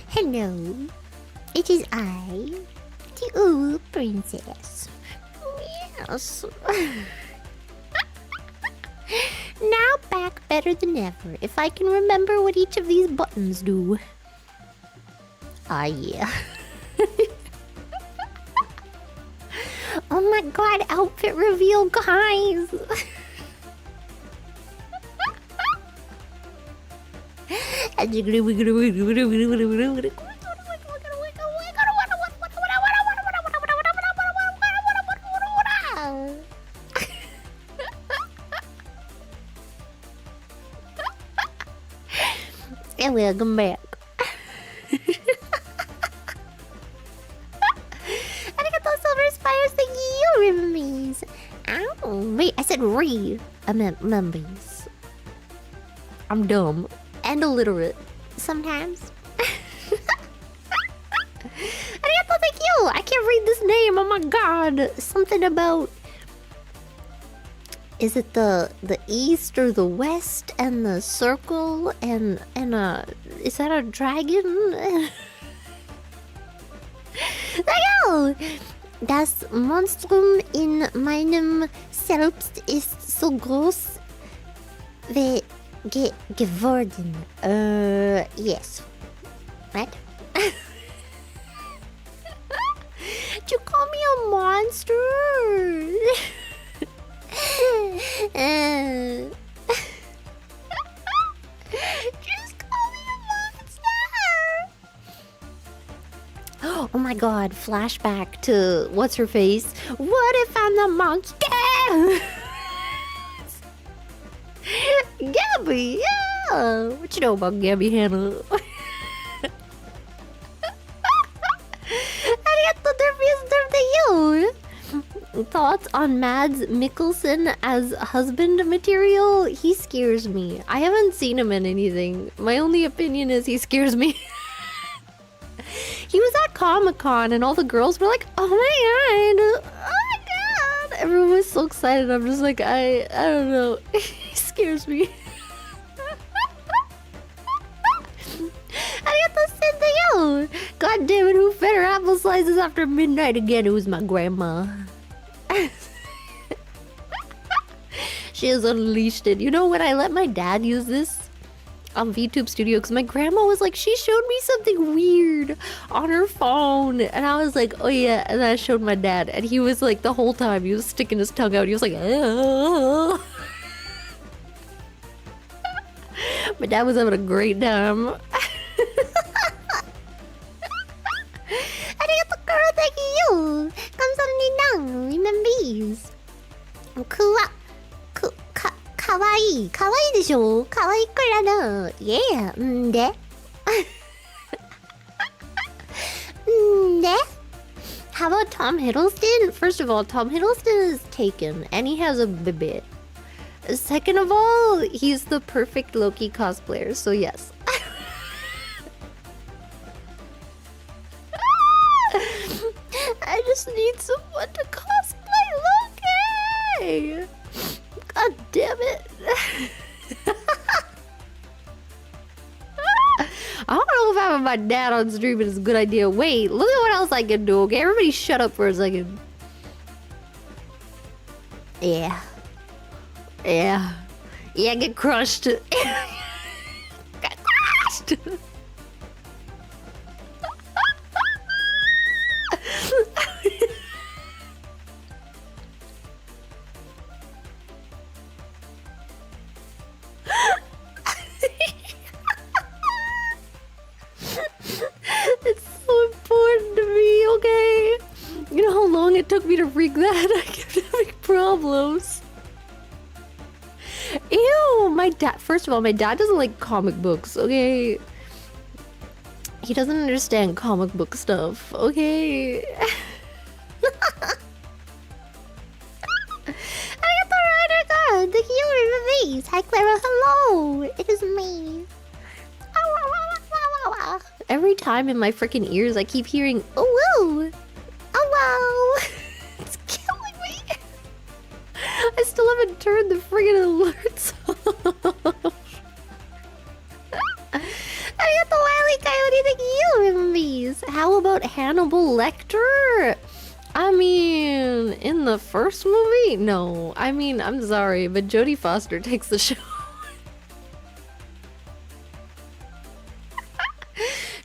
Hello, it is I, the old princess. Yes. Now back better than ever, if I can remember what each of these buttons do. Ah, yeah. Oh my god, outfit reveal, guys! And welcome back. Remembies. Ow. Wait, I said I meant remembies. I'm dumb and illiterate sometimes. Arigato, thank you. I can't read this name. Oh my god. Something about. Is it the east or the west and the circle and is that a dragon? Thank you. Das Monstrum in meinem Selbst ist so groß geworden. Yes. What? Did you call me a monster? Just call me a monster. Oh my god, flashback to what's her face? What if I'm the monster? Gabby, yeah. What you know about Gabby Hanna? Thoughts on Mads Mikkelsen as husband material? He scares me. I haven't seen him in anything. My only opinion is he scares me. He was at Comic-Con and all the girls were like, oh my god, everyone was so excited. I'm just like, I don't know. He scares me. God damn it, who fed her apple slices after midnight again? It was my grandma. She has unleashed it. You know, when I let my dad use this on VTube Studio, because my grandma was like, she showed me something weird on her phone, and I was like, oh yeah, and then I showed my dad, and he was like, the whole time he was sticking his tongue out, he was like, oh. My dad was having a great time. Thank you. Remembers. Kawaii. Kawaii でしょ? Kawaii Clara. Yeah. んで? んで? How about Tom Hiddleston? First of all, Tom Hiddleston is taken and he has a baby. Second of all, he's the perfect Loki cosplayer, so yes. I just need someone to cosplay Loki! God damn it! I don't know if having my dad on stream is a good idea. Wait, look at what else I can do, okay? Everybody shut up for a second. Yeah. Yeah. Yeah, get crushed. Get crushed! It's so important to me, okay? You know how long it took me to freak that? I kept having problems. Ew, my dad. First of all, my dad doesn't like comic books, okay? He doesn't understand comic book stuff, okay? Thank you for the face. Hi, Clara. Hello. It is me. Every time in my freaking ears, I keep hearing, oh, whoa. Oh, wow. It's killing me. I still still haven't turned the friggin' alerts off. Arigato, Wily Coyote, thank you, MMBs. How about Hannibal Lecter? I mean, in the first movie? No. I mean, I'm sorry, but Jodie Foster takes the show.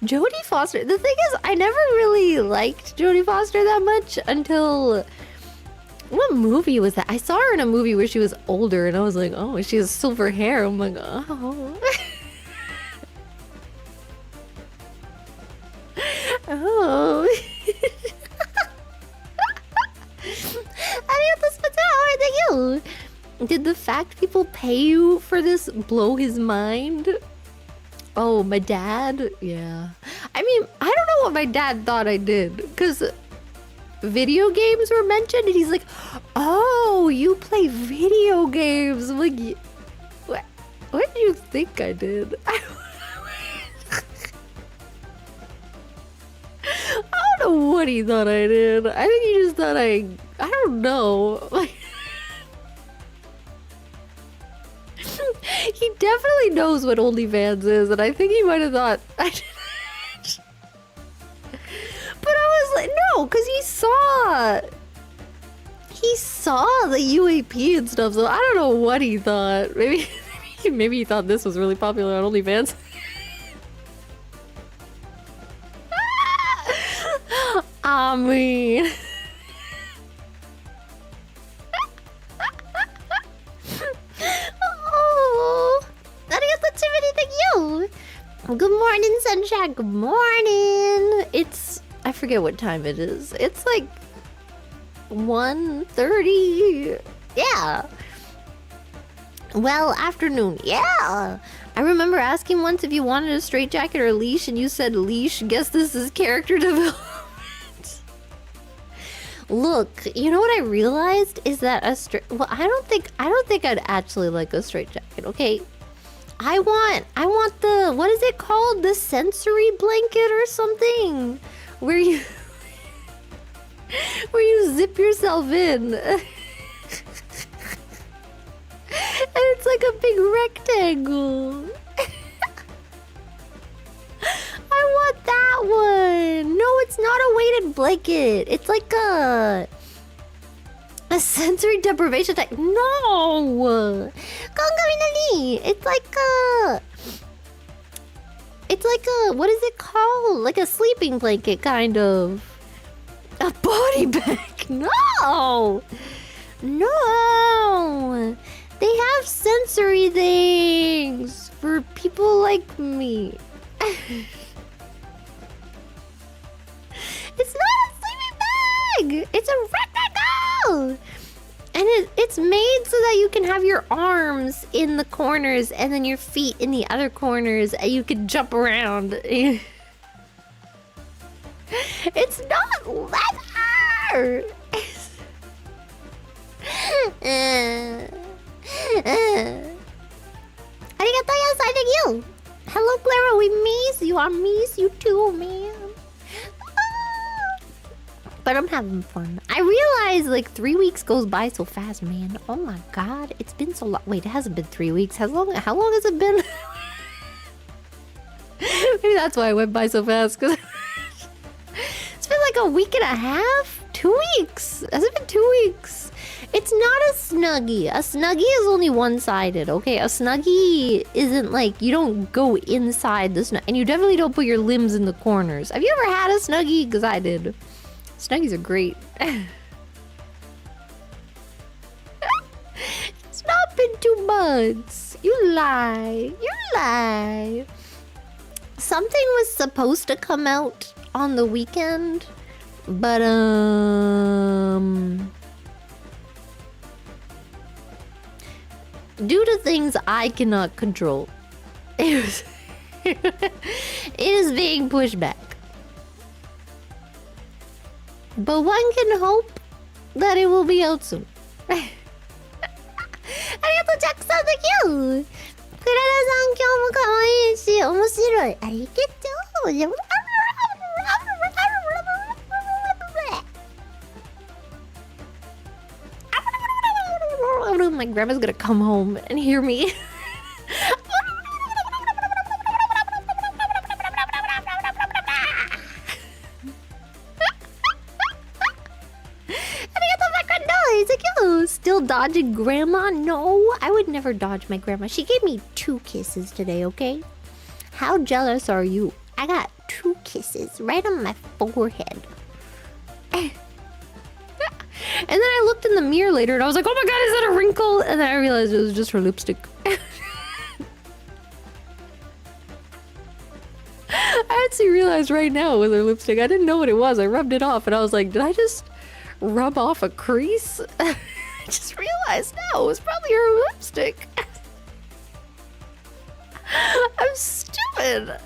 Jodie Foster. The thing is, I never really liked Jodie Foster that much until... What movie was that? I saw her in a movie where she was older, and I was like, oh, she has silver hair. I'm like, oh. Oh. Thank you. Did the fact people pay you for this blow his mind? Oh, my dad? Yeah. I mean, I don't know what my dad thought I did, because video games were mentioned, and he's like, oh, you play video games. I'm like, what do you think I did? I don't know what he thought I did. I think he just thought I don't know. Like, he definitely knows what OnlyFans is, and I think he might have thought I did. But I was like, no, because he saw the UAP and stuff, so I don't know what he thought. Maybe he thought this was really popular on OnlyFans. I mean... Oh, arigato, Timothy, thank you. Good morning, sunshine. Good morning. I forget what time it is. It's like 1:30. Yeah. Well, afternoon. Yeah. I remember asking once if you wanted a straitjacket or a leash, and you said leash. Guess this is character development. Look, you know what I realized is that well, I don't think I'd actually like a straitjacket. Okay, I want the, what is it called? The sensory blanket or something, where you zip yourself in, and it's like a big rectangle. I want that one. No, it's not a weighted blanket. It's like a sensory deprivation type. No, Kaminari. It's like a, what is it called? Like a sleeping blanket, kind of. A body bag. No, no. They have sensory things for people like me. It's not a sleeping bag! It's a rectangle! And it's made so that you can have your arms in the corners and then your feet in the other corners, and you can jump around. It's not leather! Arigato, yes, I thank you! Hello, Clara, we miss you. I miss you too, man. But I'm having fun. I realize like 3 weeks goes by so fast, man. Oh my god, it's been so long. Wait, it hasn't been 3 weeks. How long has it been? Maybe that's why it went by so fast. Cause it's been like a week and a half? 2 weeks. Has it been 2 weeks? It's not a Snuggie. A Snuggie is only one-sided, okay? A Snuggie isn't like, you don't go inside the Snuggie. And you definitely don't put your limbs in the corners. Have you ever had a Snuggie? Because I did. Snuggies are great. It's not been 2 months. You lie. You lie. Something was supposed to come out on the weekend, but due to things I cannot control, it is being pushed back. But one can hope that it will be out soon. Arigato, Jack-san, thank you! Clara-san, 今日も可愛いし、面白い。ありがとう。my grandma's gonna come home and hear me. Still dodging grandma? No, I would never dodge my grandma. She gave me 2 kisses today, okay? How jealous are you? I got 2 kisses right on my forehead. And then I looked in the mirror later and I was like, oh my god, is that a wrinkle? And then I realized it was just her lipstick. I actually realized right now it was her lipstick. I didn't know what it was. I rubbed it off and I was like, did I just rub off a crease? I just realized now it was probably her lipstick. I'm stupid.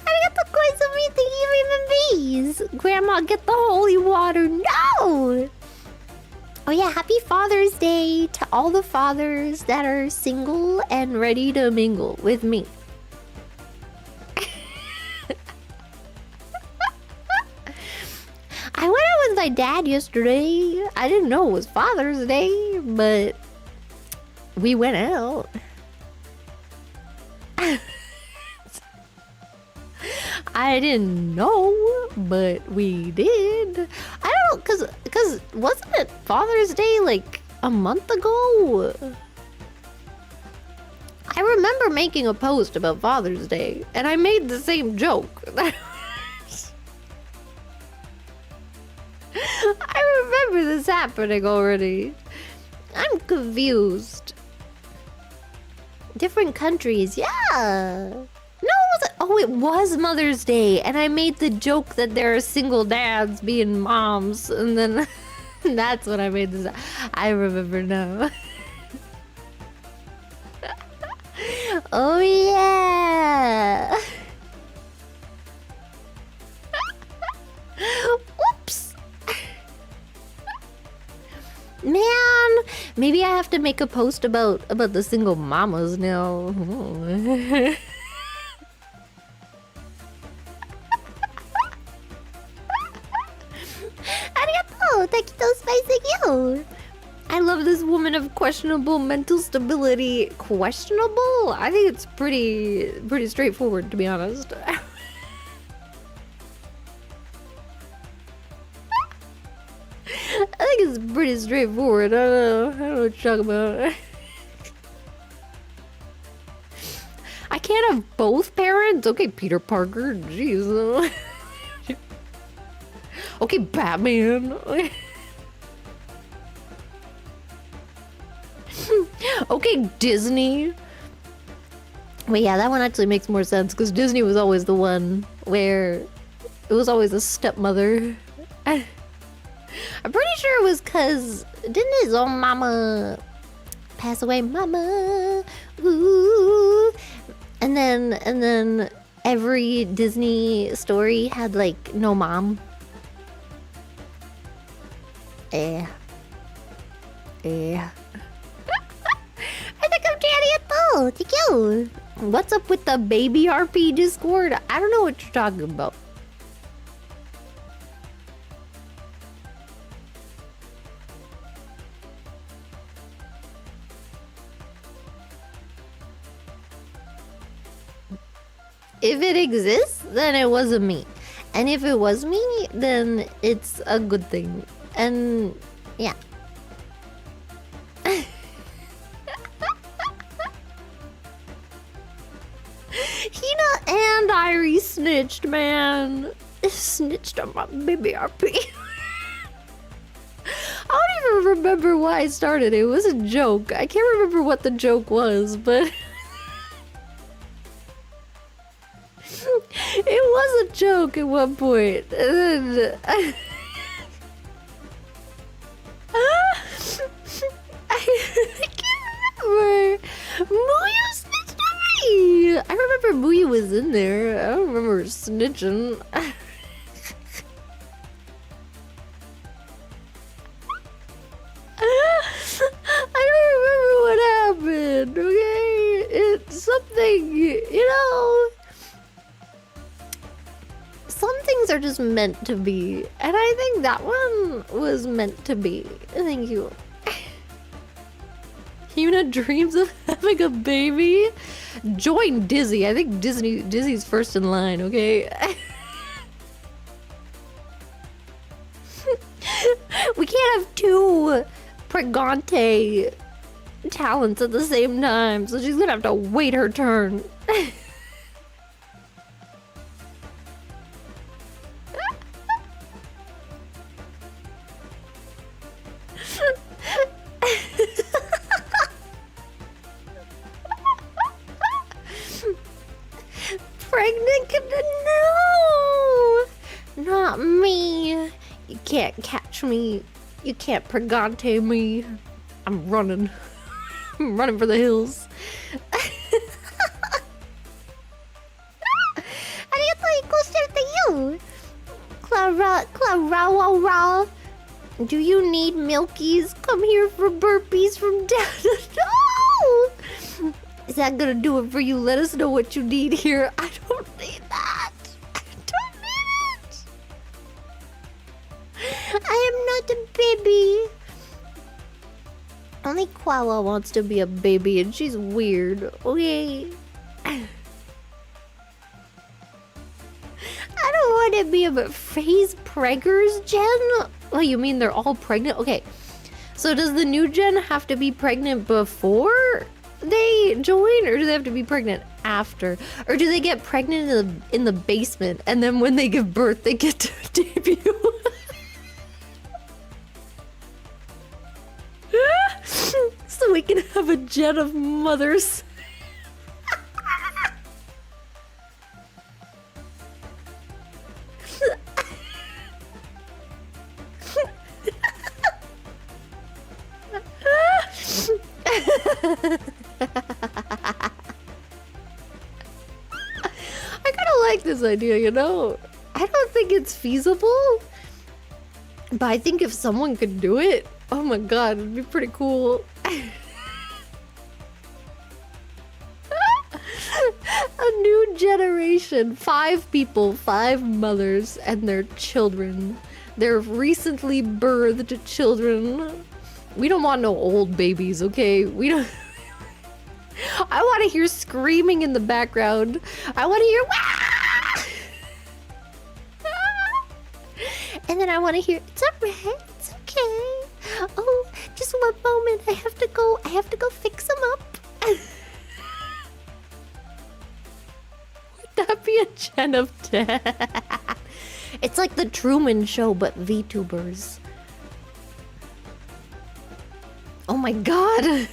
Arigato koizumi, thank you for bees. Grandma, get the holy water. No! Oh yeah, happy Father's Day to all the fathers that are single and ready to mingle with me. I went out with my dad yesterday. I didn't know it was Father's Day, but we went out. I didn't know, but we did. I don't know, cause wasn't it Father's Day like a month ago? I remember making a post about Father's Day, and I made the same joke. I remember this happening already. I'm confused. Different countries, yeah. No, it was Mother's Day, and I made the joke that there are single dads being moms, and then that's when I made this. I remember now. Oh yeah. Whoops. Man, maybe I have to make a post about the single mamas now. Arigato, taquito spicy you. I love this woman of questionable mental stability. Questionable? I think it's pretty straightforward, to be honest. I think it's pretty straightforward. I don't know what you're talking about. I can't have both parents? Okay, Peter Parker. Jeez. Okay, Batman. Okay, Disney. Wait, yeah, that one actually makes more sense because Disney was always the one where it was always a stepmother. I'm pretty sure it was because didn't his own mama pass away? Mama, ooh. And then every Disney story had like no mom. Yeah. I think I'm chatting it though. Thank you. What's up with the baby RP Discord? I don't know what you're talking about. If it exists, then it wasn't me. And if it was me, then it's a good thing. And yeah. Hina and Irie snitched, man. Snitched on my baby RP. I don't even remember why I started. It was a joke. I can't remember what the joke was, but it was a joke at one point. And then I can't remember. Muyu snitched on me. I remember Muyu was in there. I don't remember snitching. I don't remember what happened, okay? It's something, you know. Something things are just meant to be. And I think that one was meant to be. Thank you. Yuna dreams of having a baby? Join Dizzy. I think Dizzy's first in line, okay? We can't have two pregante talents at the same time, so she's gonna have to wait her turn. Pregnant? No! Not me. You can't catch me. You can't pregante me. I'm running. I'm running for the hills. Clara. Do you need milkies? Come here for burpees from Dad. No! Is that gonna do it for you? Let us know what you need here. I don't need that. I don't need it. I am not a baby. Only Koala wants to be a baby and she's weird. Okay. I don't want to be a phase preggers, Jen. Oh, you mean they're all pregnant? Okay. So does the new gen have to be pregnant before they join, or do they have to be pregnant after? Or do they get pregnant in the basement and then when they give birth they get to debut? So we can have a gen of mothers. I kind of like this idea, you know? I don't think it's feasible, but I think if someone could do it, oh my god, it'd be pretty cool. A new generation. 5 people, 5 mothers, and their children. Their recently birthed children. We don't want no old babies, okay? We don't... I want to hear screaming in the background. I want to hear... And then I want to hear, it's alright, it's okay. Oh, just one moment. I have to go fix them up. Would that be a gen of 10? It's like the Truman Show, but VTubers. Oh my god.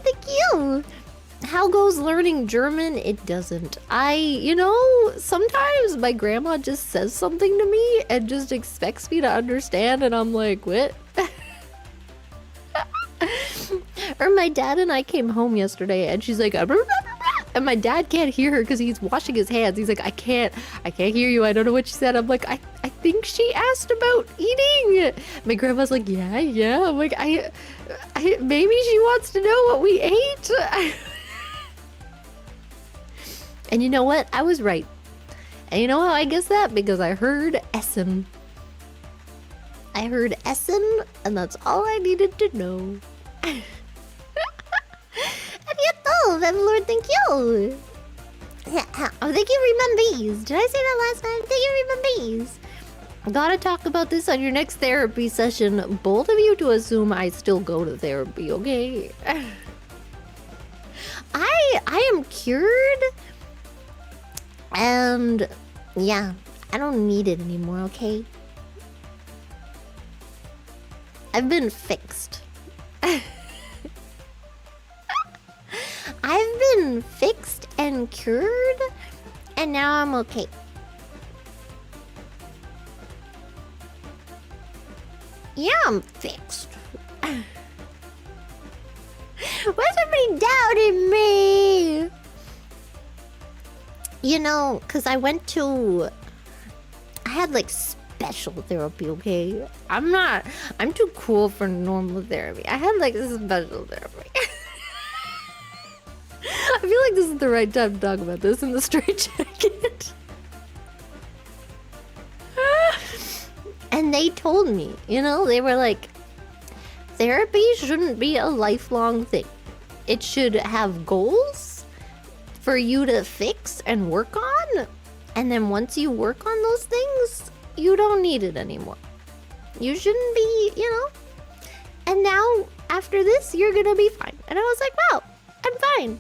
Thank you. How goes learning German? It doesn't. Sometimes my grandma just says something to me and just expects me to understand, and I'm like, what? Or my dad and I came home yesterday and she's like, and my dad can't hear her because he's washing his hands. He's like, I can't hear you. I don't know what she said. I'm like, I think she asked about eating. My grandma's like, yeah. I'm like, I maybe she wants to know what we ate. And you know what? I was right. And you know how I guess that? Because I heard Essen. I heard Essen, and that's all I needed to know. Lord, thank you. Oh, thank you, Remembees. Did I say that last time? Thank you, Remembees. Gotta talk about this on your next therapy session. Both of you to assume I still go to therapy, okay? I am cured. And yeah, I don't need it anymore, okay? I've been fixed. I've been fixed and cured, and now I'm okay. Yeah, I'm fixed. Why is everybody doubting me? You know, because I had like special therapy, okay? I'm too cool for normal therapy. I had like this special therapy. I feel like this is the right time to talk about this in the straight jacket. And they told me, you know, they were like, therapy shouldn't be a lifelong thing. It should have goals for you to fix and work on. And then once you work on those things, you don't need it anymore. You shouldn't be, you know. And now, after this, you're gonna be fine. And I was like, wow, I'm fine.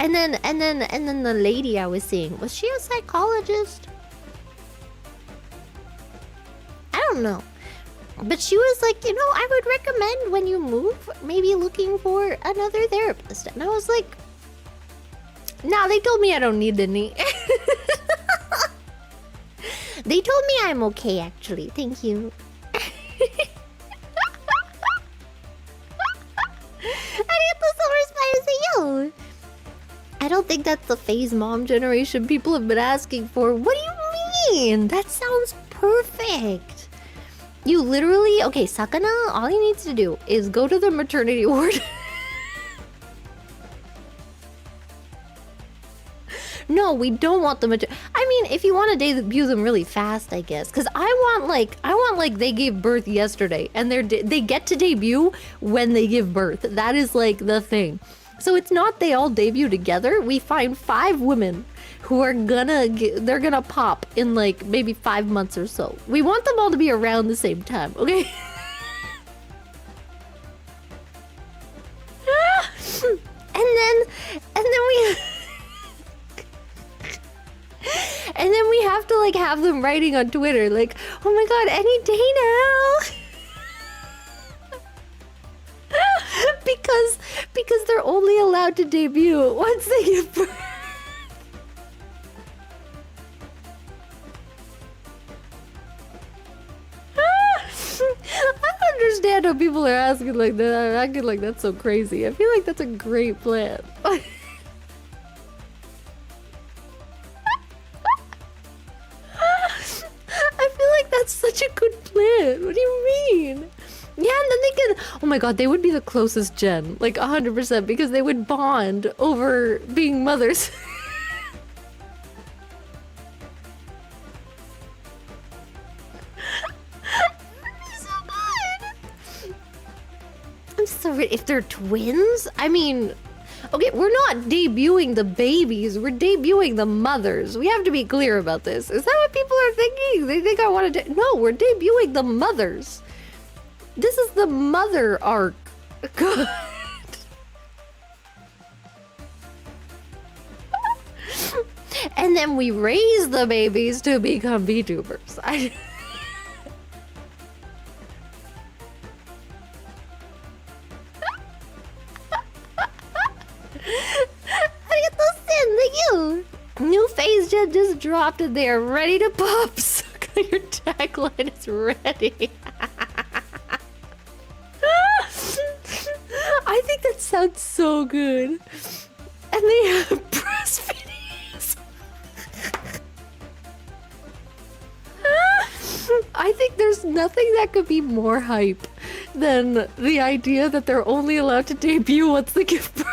And then the lady I was seeing, was she a psychologist? I don't know. But she was like, you know, I would recommend when you move, maybe looking for another therapist. And I was like, nah, they told me I don't need any. They told me I'm okay, actually. Thank you. I don't think that's the phase mom generation people have been asking for. What do you mean? That sounds perfect. You literally, okay, Sakana, all he needs to do is go to the maternity ward. No, we don't want them. I mean, if you want to debut them really fast, I guess, because I want like they gave birth yesterday, and they get to debut when they give birth. That is like the thing. So it's not they all debut together. We find 5 women who are they're gonna pop in like maybe 5 months or so. We want them all to be around the same time, okay? and then we. And then we have to like have them writing on Twitter like, oh my god, any day now. because they're only allowed to debut once they give birth. I don't understand how people are asking like that. I'm acting like that's so crazy. I feel like that's a great plan. I feel like that's such a good plan. What do you mean? Yeah, and then they can... Oh my god, they would be the closest gen. Like, 100%, because they would bond over being mothers. So good! I'm sorry, if they're twins? I mean... Okay, we're not debuting the babies, we're debuting the mothers. We have to be clear about this. Is that what people are thinking? They think I want to... No, we're debuting the mothers. This is the mother arc. God. And then we raise the babies to become VTubers. New phase gen just dropped and they are ready to pop. Suka, your tagline is ready. I think that sounds so good. And they have breastfeeding. I think there's nothing that could be more hype than the idea that they're only allowed to debut once they give birth.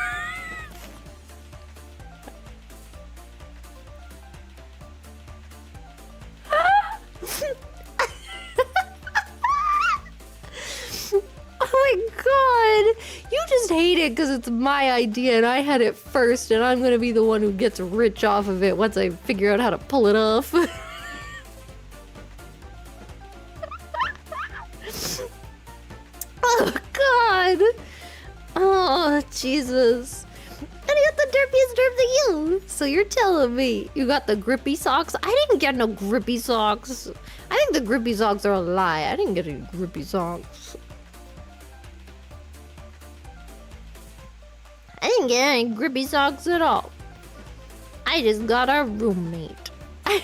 Oh my god! You just hate it because it's my idea and I had it first and I'm gonna be the one who gets rich off of it once I figure out how to pull it off. Oh god! Oh Jesus! And I got the derpiest derp to you! So you're telling me you got the grippy socks? I didn't get no grippy socks. I think the grippy socks are a lie. I didn't get any grippy socks. I didn't get any grippy socks at all. I just got our roommate. I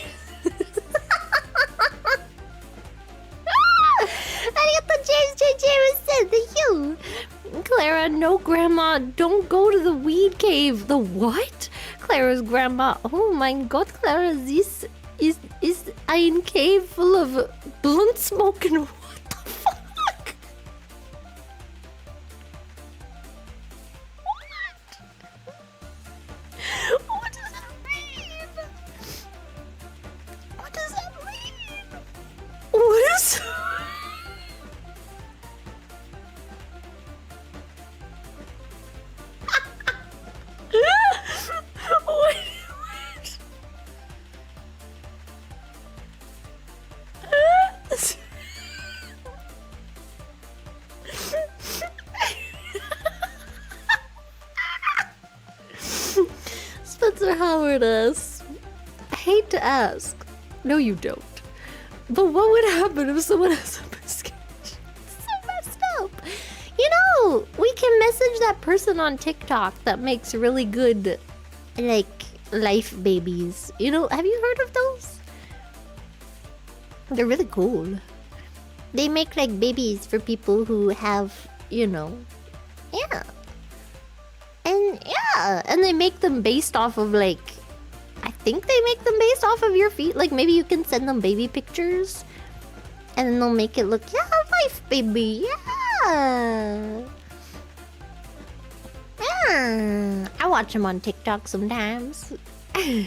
got the James said the you. Clara, no grandma, don't go to the weed cave. The what? Clara's grandma. Oh my god, Clara, this is a cave full of blunt smoke and what the fuck? Spencer Howard asks, I hate to ask. No, you don't. But what would happen if someone has a biscuit? It's so messed up. You know, we can message that person on TikTok that makes really good, like, life babies. You know, have you heard of those? They're really cool. They make, like, babies for people who have, you know, yeah. And they make them based off of, like, I think they make them based off of your feet. Like, maybe you can send them baby pictures. And then they'll make it look, yeah, life, baby, yeah. Yeah. I watch them on TikTok sometimes. Arigato,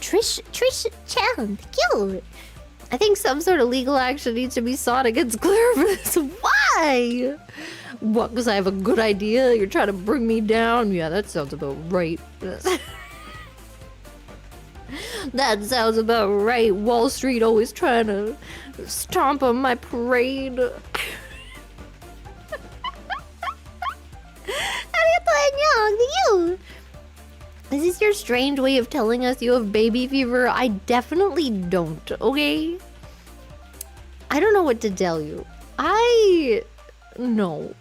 Trish Chan. Thank you. I think some sort of legal action needs to be sought against Clara for this. Why? What, because I have a good idea? You're trying to bring me down? Yeah, that sounds about right. That sounds about right. Wall Street always trying to stomp on my parade. Is this your strange way of telling us you have baby fever? I definitely don't, okay? I don't know what to tell you. No.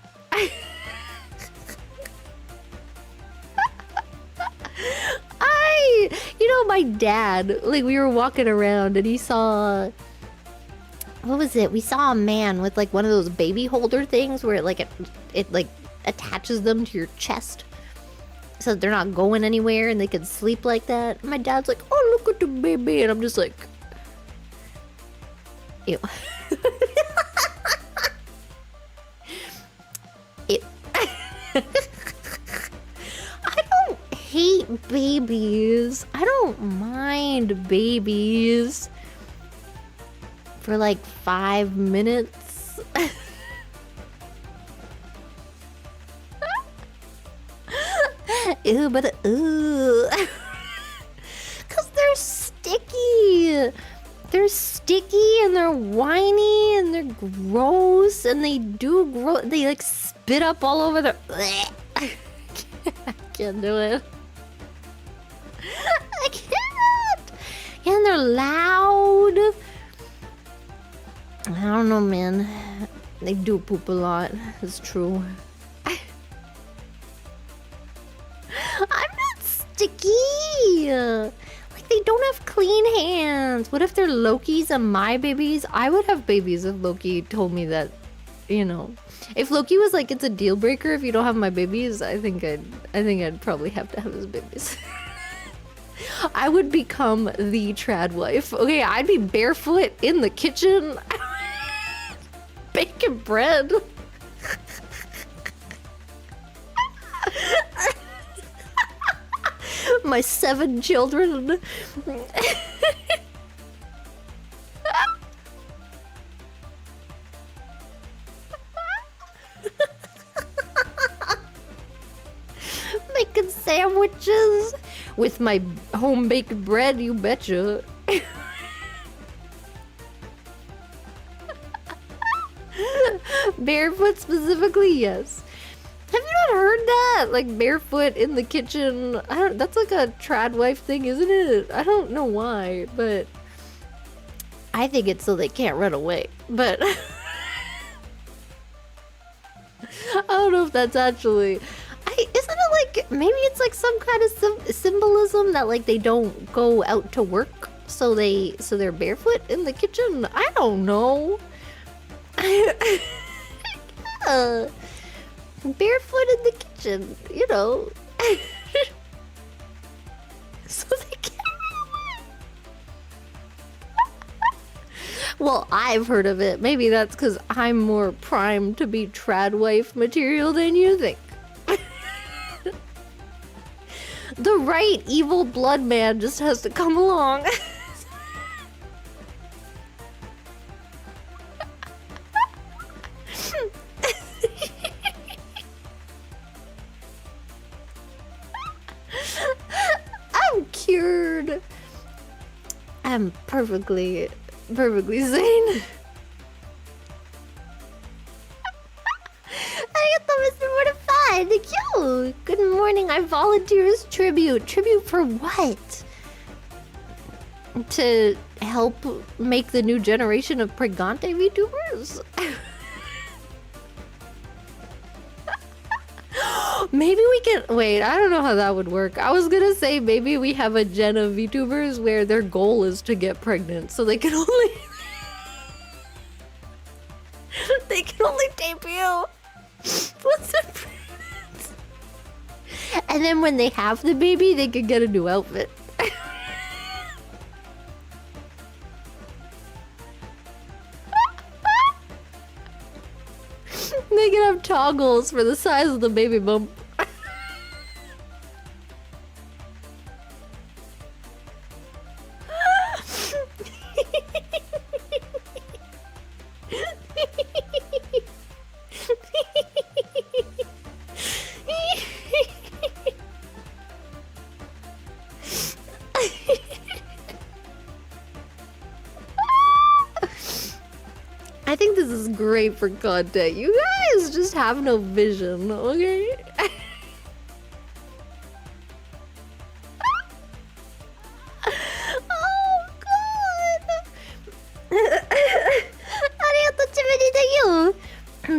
You know, my dad, like, we were walking around and he saw... What was it? We saw a man with, like, one of those baby holder things where it like, attaches them to your chest. So they're not going anywhere and they can sleep like that. My dad's like, oh, look at the baby. And I'm just like, ew. Ew. I don't hate babies. I don't mind babies for like 5 minutes. Ew, but ew. Cause they're sticky. They're sticky and they're whiny and they're gross and they like spit up all over their. I can't do it. I can't. And they're loud. I don't know, man. They do poop a lot. It's true. I'm not sticky. Like, they don't have clean hands. What if they're Loki's and my babies? I would have babies if Loki told me that, you know. If Loki was like, it's a deal breaker if you don't have my babies, I think I'd probably have to have his babies. I would become the trad wife. Okay, I'd be barefoot in the kitchen, baking bread. My 7 children. Making sandwiches with my home-baked bread, you betcha. Barefoot specifically, yes. Have you not heard that? Like, barefoot in the kitchen. That's like a trad wife thing, isn't it? I don't know why, but I think it's so they can't run away. But I don't know if that's actually... Isn't it like... Maybe it's like some kind of symbolism that, like, they don't go out to work, so they're barefoot in the kitchen? I don't know. Barefoot in the kitchen, you know. So they can't run away. Well, I've heard of it. Maybe that's because I'm more primed to be trad wife material than you think. The right evil blood man just has to come along. I'm cured. I'm perfectly sane. I get them Mr. Mortified. Thank you. Good morning. I volunteer as tribute. Tribute for what? To help make the new generation of pregante VTubers? Maybe we can... Wait, I don't know how that would work. I was gonna say maybe we have a gen of VTubers where their goal is to get pregnant, so they can only... they can only debut once they're pregnant. And then when they have the baby, they can get a new outfit. They can have toggles for the size of the baby bump. I think this is great for content. You guys just have no vision, okay? Oh god!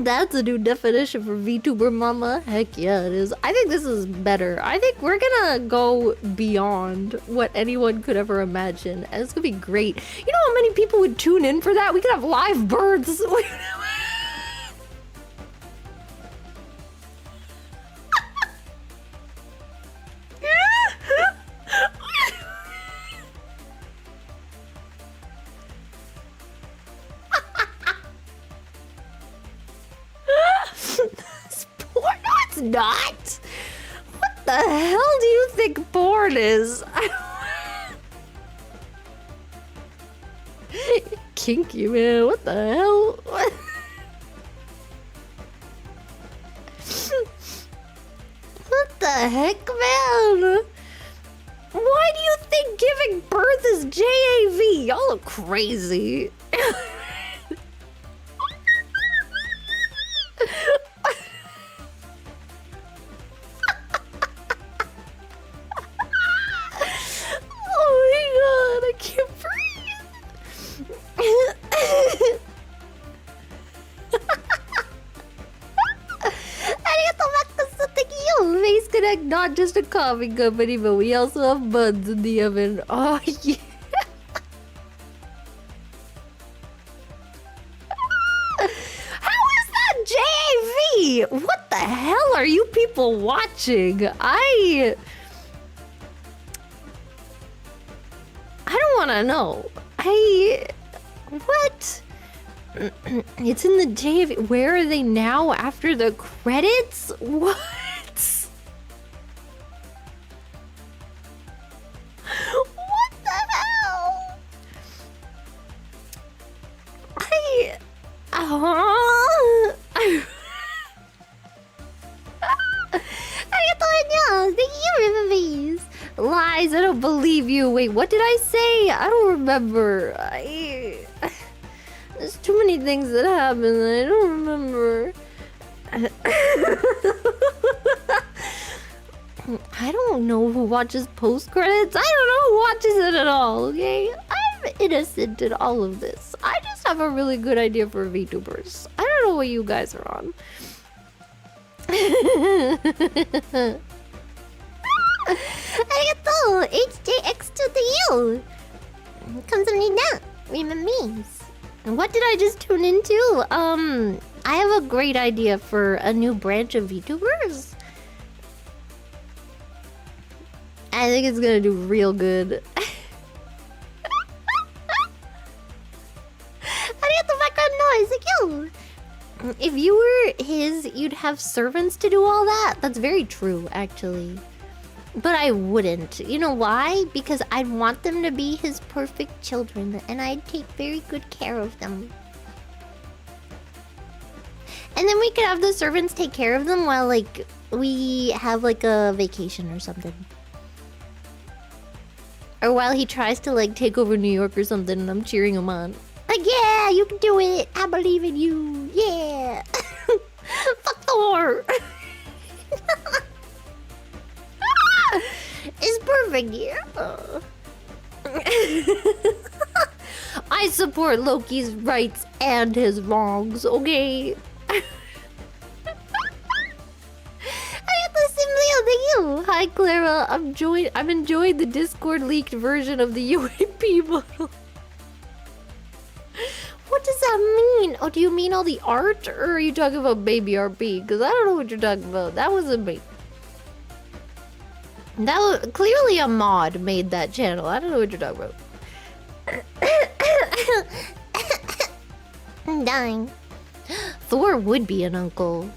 That's a new definition for VTuber mama. Heck yeah, it is. I think this is better. I think we're gonna go beyond what anyone could ever imagine. And it's gonna be great. You know how many people would tune in for that? We could have live births. No, it's not. What the hell do you think porn is? Kinky, man. What the hell? What the heck, man? Why do you think giving birth is JAV? Y'all look crazy. Oh my god, I can't breathe. Face Connect, not just a coffee company, but we also have buns in the oven. Oh yeah. How is that JAV? What the hell are you people watching? I don't want to know. What? It's in the JAV. Where are they now after the credits? What? What the hell? Thank you, Riverbees. Lies, I don't believe you. Wait, what did I say? I don't remember. There's too many things that happened that I don't remember. I don't know who watches post-credits. I don't know who watches it at all, okay? I'm innocent in all of this. I just have a really good idea for VTubers. I don't know what you guys are on. Arigato! HJX to the U! 감사합니다. Memes. And what did I just tune into? I have a great idea for a new branch of VTubers. I think it's gonna do real good. If you were his, you'd have servants to do all that? That's very true, actually. But I wouldn't. You know why? Because I'd want them to be his perfect children, and I'd take very good care of them. And then we could have the servants take care of them while, like, we have, like, a vacation or something. Or while he tries to, like, take over New York or something, and I'm cheering him on. Like, yeah, you can do it. I believe in you. Yeah. Fuck the war. perfect here. I support Loki's rights and his wrongs, okay? Hi Clara, I'm enjoying the Discord leaked version of the UAP model. What does that mean? Oh, do you mean all the art, or are you talking about Baby RP? Because I don't know what you're talking about. That wasn't me. That was clearly a mod made that channel. I don't know what you're talking about. I'm dying. Thor would be an uncle.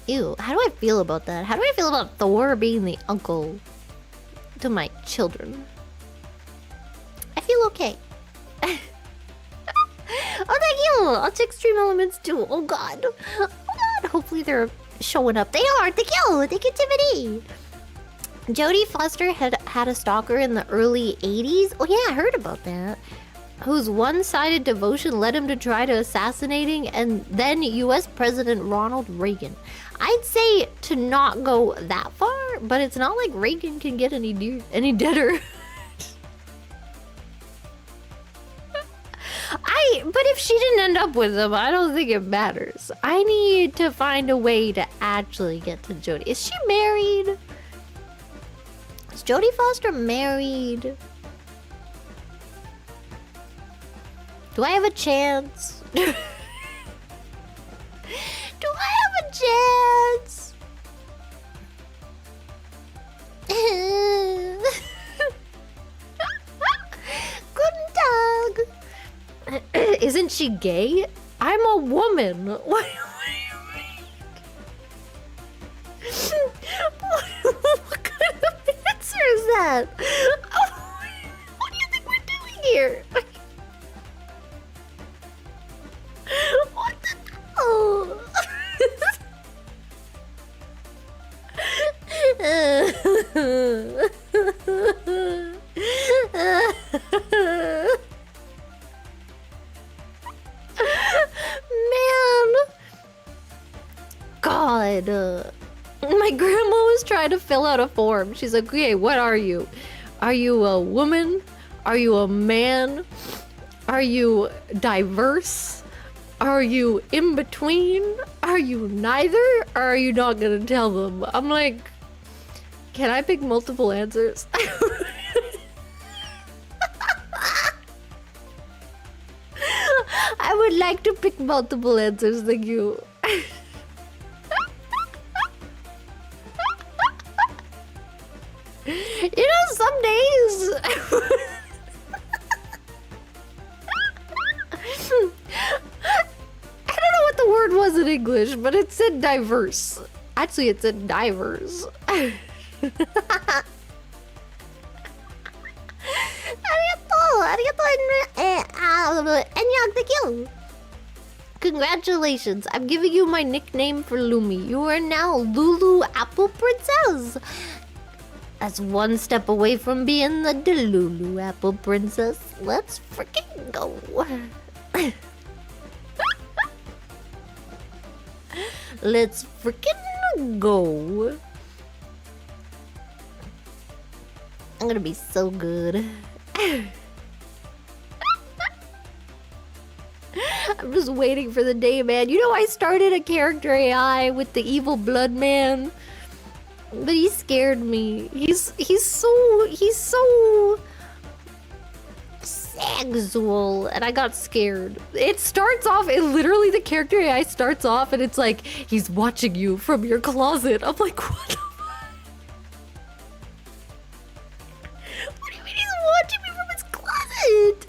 Ew, how do I feel about that? How do I feel about Thor being the uncle to my children? I feel okay. Oh, thank you! I'll check stream elements too. Oh god. Oh god. Hopefully they're showing up. They are! Thank you! Thank you, Tiffany! Jodie Foster had a stalker in the early 80s? Oh yeah, I heard about that. Whose one-sided devotion led him to try to assassinating and then US President Ronald Reagan. I'd say to not go that far, but it's not like Reagan can get any deader. But if she didn't end up with him, I don't think it matters. I need to find a way to actually get to Jodie. Is she married? Is Jodie Foster married? Do I have a chance? Do I have a chance? Guten Tag. Isn't she gay? I'm a woman. What kind of answer is that? What do you think we're doing here? What the hell? Man. God. My grandma was trying to fill out a form. She's like, okay, what are you? Are you a woman? Are you a man? Are you diverse? Are you in between? Are you neither? Or are you not gonna tell them? I'm like, can I pick multiple answers? I would like to pick multiple answers, thank you. You know, some days... I don't know what the word was in English, but it said diverse. Actually, it said divers. Congratulations, I'm giving you my nickname for Lumi. You are now Lulu Apple Princess. That's one step away from being the Delulu Apple Princess. Let's freaking go. Let's freaking go. I'm gonna be so good. I'm just waiting for the day, man. You know, I started a character AI with the evil blood man, but he scared me. He's so sexual, and I got scared. It starts off, literally the character AI starts off, and it's like he's watching you from your closet. I'm like, what the fuck? What do you mean he's watching me from his closet?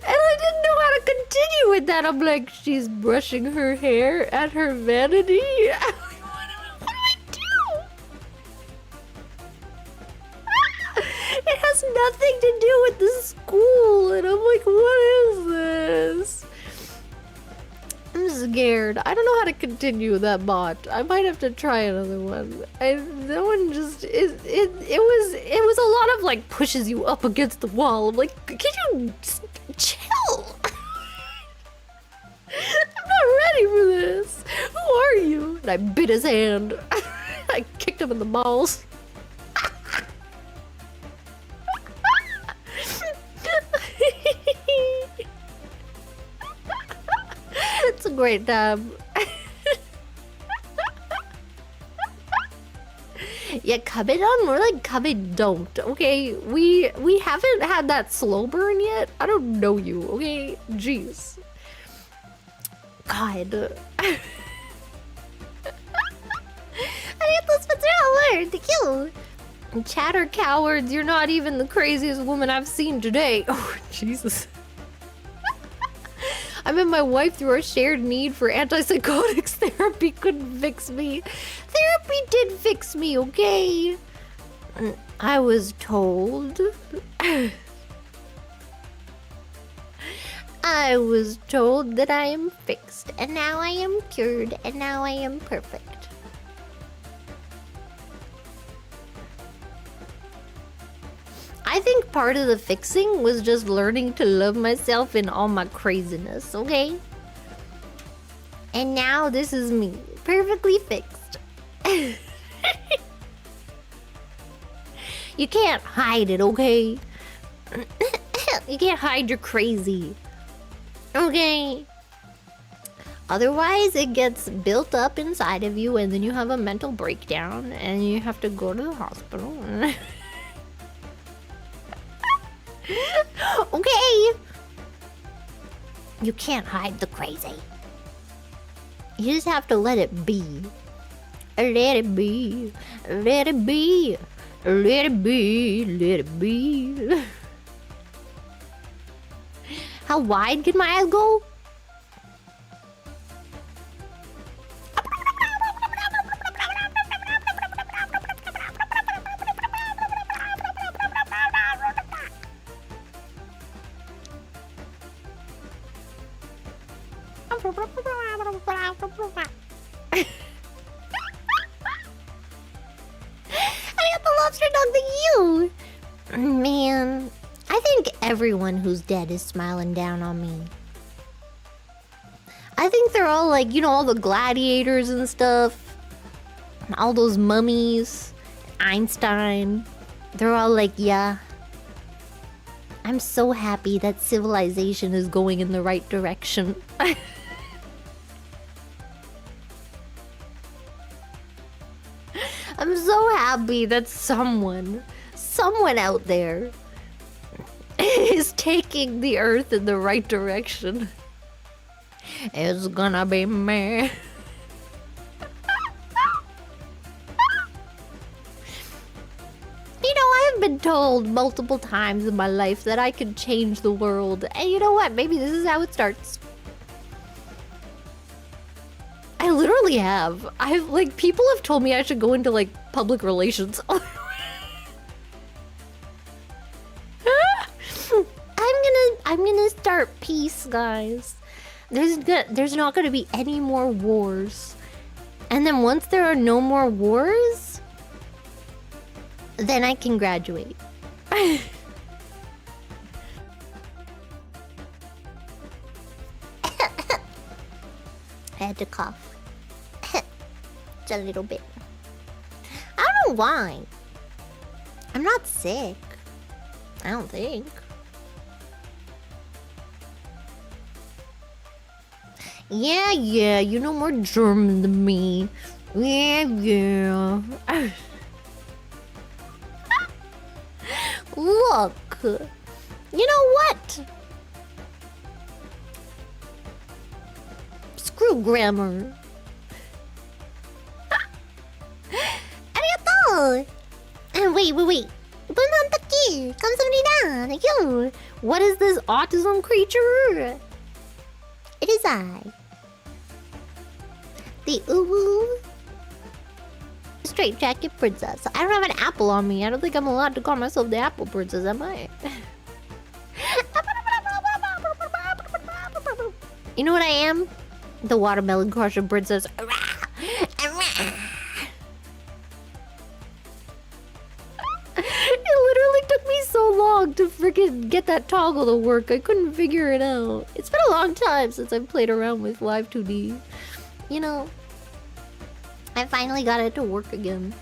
And I didn't know how to continue with that. I'm like, she's brushing her hair at her vanity. I'm like, what do I do? It has nothing to do with the school. And I'm like, what is this? I'm scared. I don't know how to continue that bot. I might have to try another one. That one just it was a lot of like pushes you up against the wall. I'm like, can you chill? I'm not ready for this. Who are you? And I bit his hand. I kicked him in the balls. It's a great time. Yeah, cub it on, more like cub it don't, okay? We haven't had that slow burn yet. I don't know you, okay? Jeez. God. Thank you. Chatter cowards, you're not even the craziest woman I've seen today. Oh, Jesus. I met my wife through our shared need for antipsychotics. Therapy couldn't fix me. Therapy did fix me, okay? I was told. I was told that I am fixed, and now I am cured, and now I am perfect. I think part of the fixing was just learning to love myself in all my craziness, okay? And now this is me, perfectly fixed. You can't hide it, okay? You can't hide your crazy, okay? Otherwise, it gets built up inside of you, and then you have a mental breakdown, and you have to go to the hospital. Okay. You can't hide the crazy. You just have to let it be. Let it be. Let it be. Let it be. Let it be. How wide can my eyes go? Man, I think everyone who's dead is smiling down on me. I think they're all like, you know, all the gladiators and stuff. All those mummies. Einstein. They're all like, yeah. I'm so happy that civilization is going in the right direction. I'm so happy that someone out there is taking the earth in the right direction. It's gonna be me. You know, I've been told multiple times in my life that I could change the world. And you know what? Maybe this is how it starts. I literally have. People have told me I should go into, like, public relations. I'm gonna start peace, guys. There's not gonna be any more wars. And then once there are no more wars, then I can graduate. I had to cough. Just a little bit. I don't know why. I'm not sick. I don't think. Yeah, you know more German than me. Yeah. Look. You know what? Screw grammar. Arigato! Wait. What is this autism creature? It is I. The Uwu Straight Jacket Princess. I don't have an apple on me. I don't think I'm allowed to call myself the Apple Princess, am I? You know what I am? The Watermelon Crusher Princess. It literally took me so long to freaking get that toggle to work. I couldn't figure it out. It's been a long time since I've played around with Live 2D. You know, I finally got it to work again.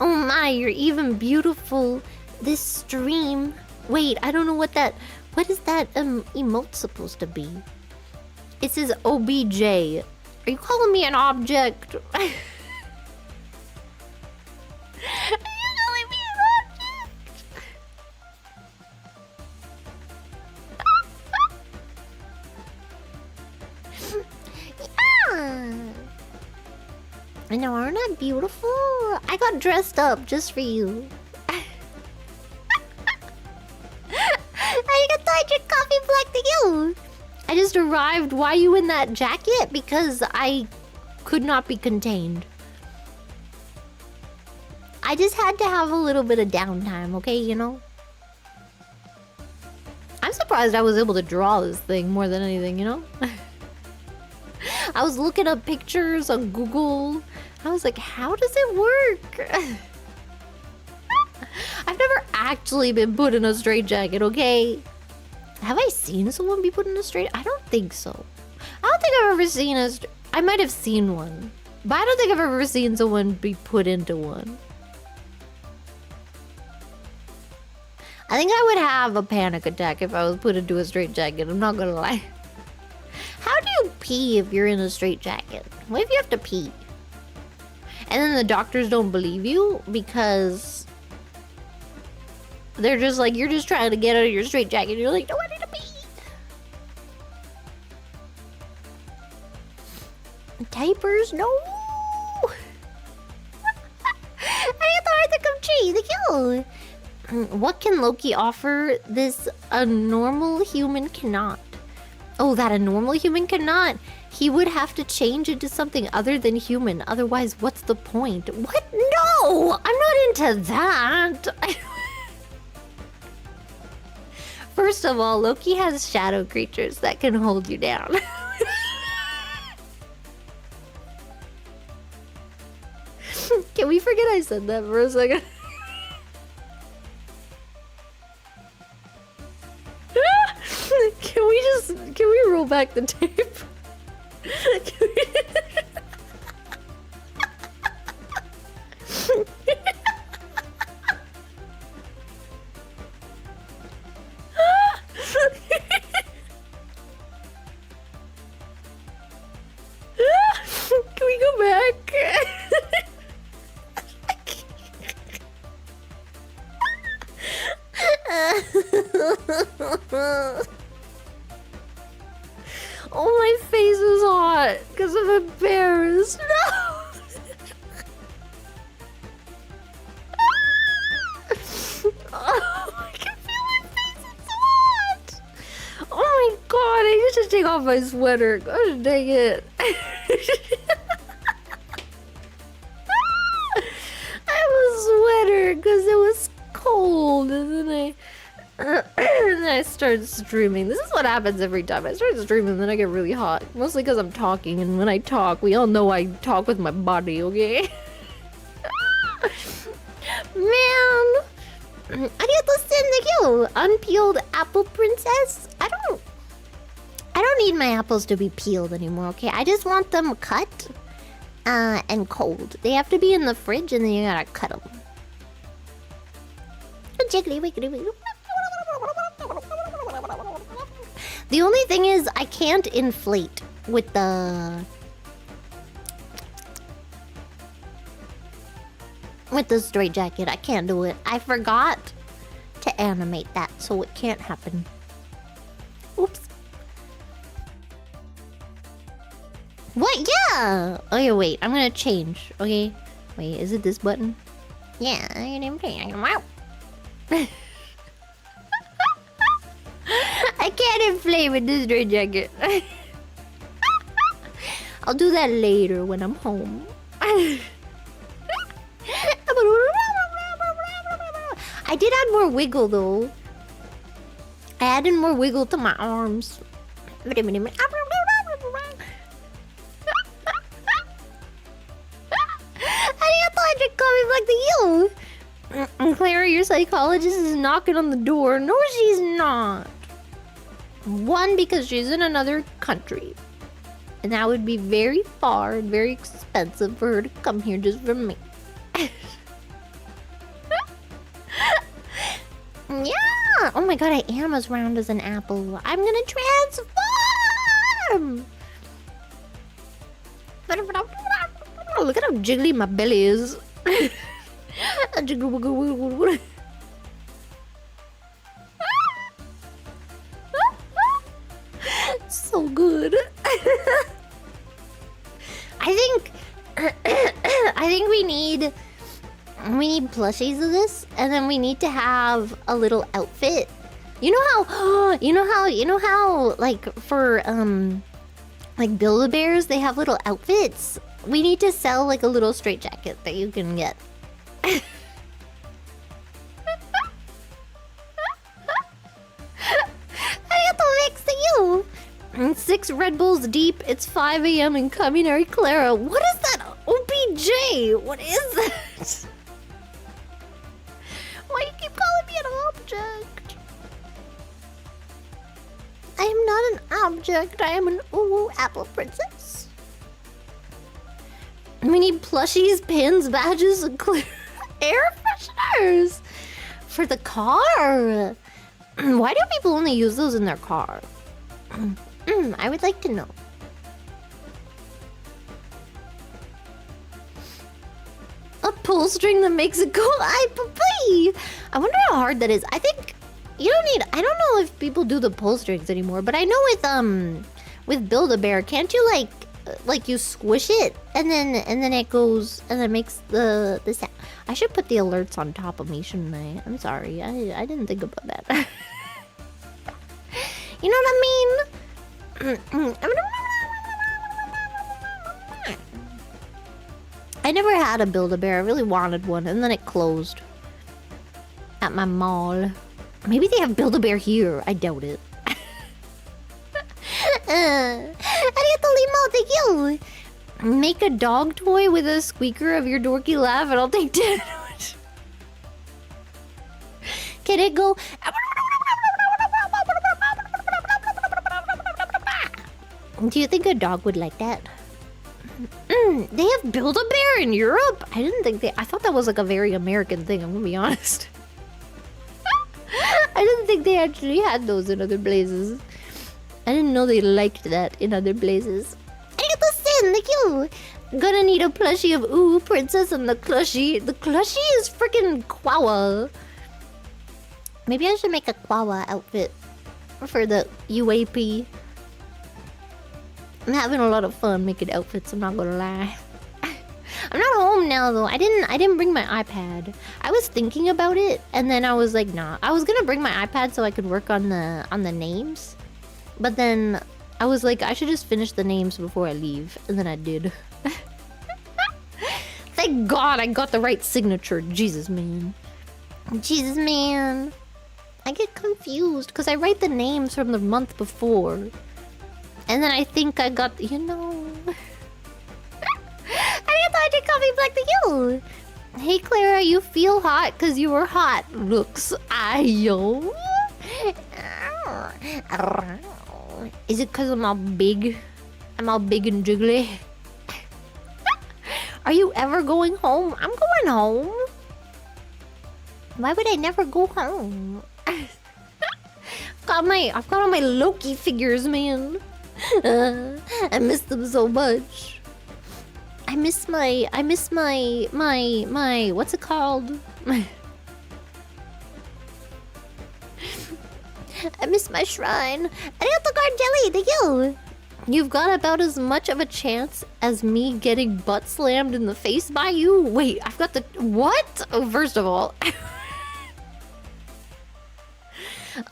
Oh my, you're even beautiful. This stream. Wait, I don't know what that... What is that emote supposed to be? It says OBJ. Are you calling me an object? Are you calling me an object? Yeah. I know, aren't I beautiful? I got dressed up just for you. I got the coffee black to you. I just arrived. Why are you in that jacket? Because I could not be contained. I just had to have a little bit of downtime, okay, you know? I'm surprised I was able to draw this thing more than anything, you know? I was looking up pictures on Google. I was like, how does it work? I've never actually been put in a straitjacket, okay? Have I seen someone be put in a straight? I don't think so. I don't think I've ever seen a... I might have seen one. But I don't think I've ever seen someone be put into one. I think I would have a panic attack if I was put into a straitjacket. I'm not gonna lie. How do you pee if you're in a straitjacket? What if you have to pee? And then the doctors don't believe you because... They're just like, you're just trying to get out of your straitjacket. And you're like, no, I need to pee. Diapers? No. I thought to come tree. Thank you. What can Loki offer this a normal human cannot? Oh, that a normal human cannot? He would have to change into something other than human. Otherwise, what's the point? What? No! I'm not into that. First of all, Loki has shadow creatures that can hold you down. Can we forget I said that for a second? Can we roll back the tape? Can we... Can we go back? Oh, my face is hot because I'm embarrassed. No! Oh, I can feel my face. It's hot. Oh my god, I need to take off my sweater. Gosh dang it. I have a sweater because it was cold and then I started streaming. This is what happens every time. I start streaming and then I get really hot. Mostly because I'm talking, and when I talk, we all know I talk with my body, okay? Man! Arigato thank you! Unpeeled apple princess? I don't need my apples to be peeled anymore, okay? I just want them cut and cold. They have to be in the fridge and then you gotta cut them. Jiggly wiggly wiggly. The only thing is, I can't inflate with the straitjacket. I can't do it. I forgot to animate that, so it can't happen. Oops. What? Yeah! Okay, wait. I'm gonna change. Okay. Wait, is it this button? Yeah, I didn't play. I'm out. I can't inflate with this straitjacket. I'll do that later when I'm home. I did add more wiggle though. I added more wiggle to my arms. I thought you'd call me back to you. Clara, your psychologist is knocking on the door. No, she's not. One, because she's in another country. And that would be very far and very expensive for her to come here just for me. Yeah! Oh my god, I am as round as an apple. I'm gonna transform! Look at how jiggly my belly is. So good. I think we need plushies of this, and then we need to have a little outfit. You know how like for like Build-A-Bears, they have little outfits. We need to sell like a little straitjacket that you can get. I got the mix to you. 6 Red Bulls deep. It's 5 a.m. in Kaminari, Clara. What is that? OBJ. What is that? Why do you keep calling me an object? I am not an object. I am an apple princess. We need plushies, pins, badges, and clear air fresheners for the car. Why do people only use those in their car? I would like to know. A pull string that makes it go I wonder how hard that is. I think you don't need. I don't know if people do the pull strings anymore, but I know with Build-A-Bear, can't you like you squish it and then it goes and it makes the sound. I should put the alerts on top of me, shouldn't I? I'm sorry. I didn't think about that. You know what I mean? I never had a Build-A-Bear. I really wanted one, and then it closed at my mall. Maybe they have Build-A-Bear here. I doubt it. Arigato limo, thank you. Make a dog toy with a squeaker of your dorky laugh, and I'll take 10. Can it go? Do you think a dog would like that? They have Build-A-Bear in Europe? I thought that was like a very American thing, I'm gonna be honest. I didn't think they actually had those in other places. I didn't know they liked that in other places. Arigato Sin, thank you! Gonna need a plushie of Princess and the plushie. The plushie is freaking Quawa. Maybe I should make a Quawa outfit for the UAP. I'm having a lot of fun making outfits, I'm not gonna lie. I'm not home now though. I didn't bring my iPad. I was thinking about it and then I was like, nah. I was gonna bring my iPad so I could work on the names. But then I was like, I should just finish the names before I leave. And then I did. Thank God I got the right signature. Jesus, man. Jesus, man. I get confused because I write the names from the month before. And then I think I got, you know. I thought I coffee black to you. Hey Clara, you feel hot because you were hot. Looks, ayo. Is it because I'm all big? I'm all big and jiggly. Are you ever going home? I'm going home. Why would I never go home? I've got all my Loki figures, man. I miss them so much. I miss my what's it called? I miss my shrine. Arigato Gardelli, thank you. You've got about as much of a chance as me getting butt slammed in the face by you. Wait, I've got the what? Oh, first of all.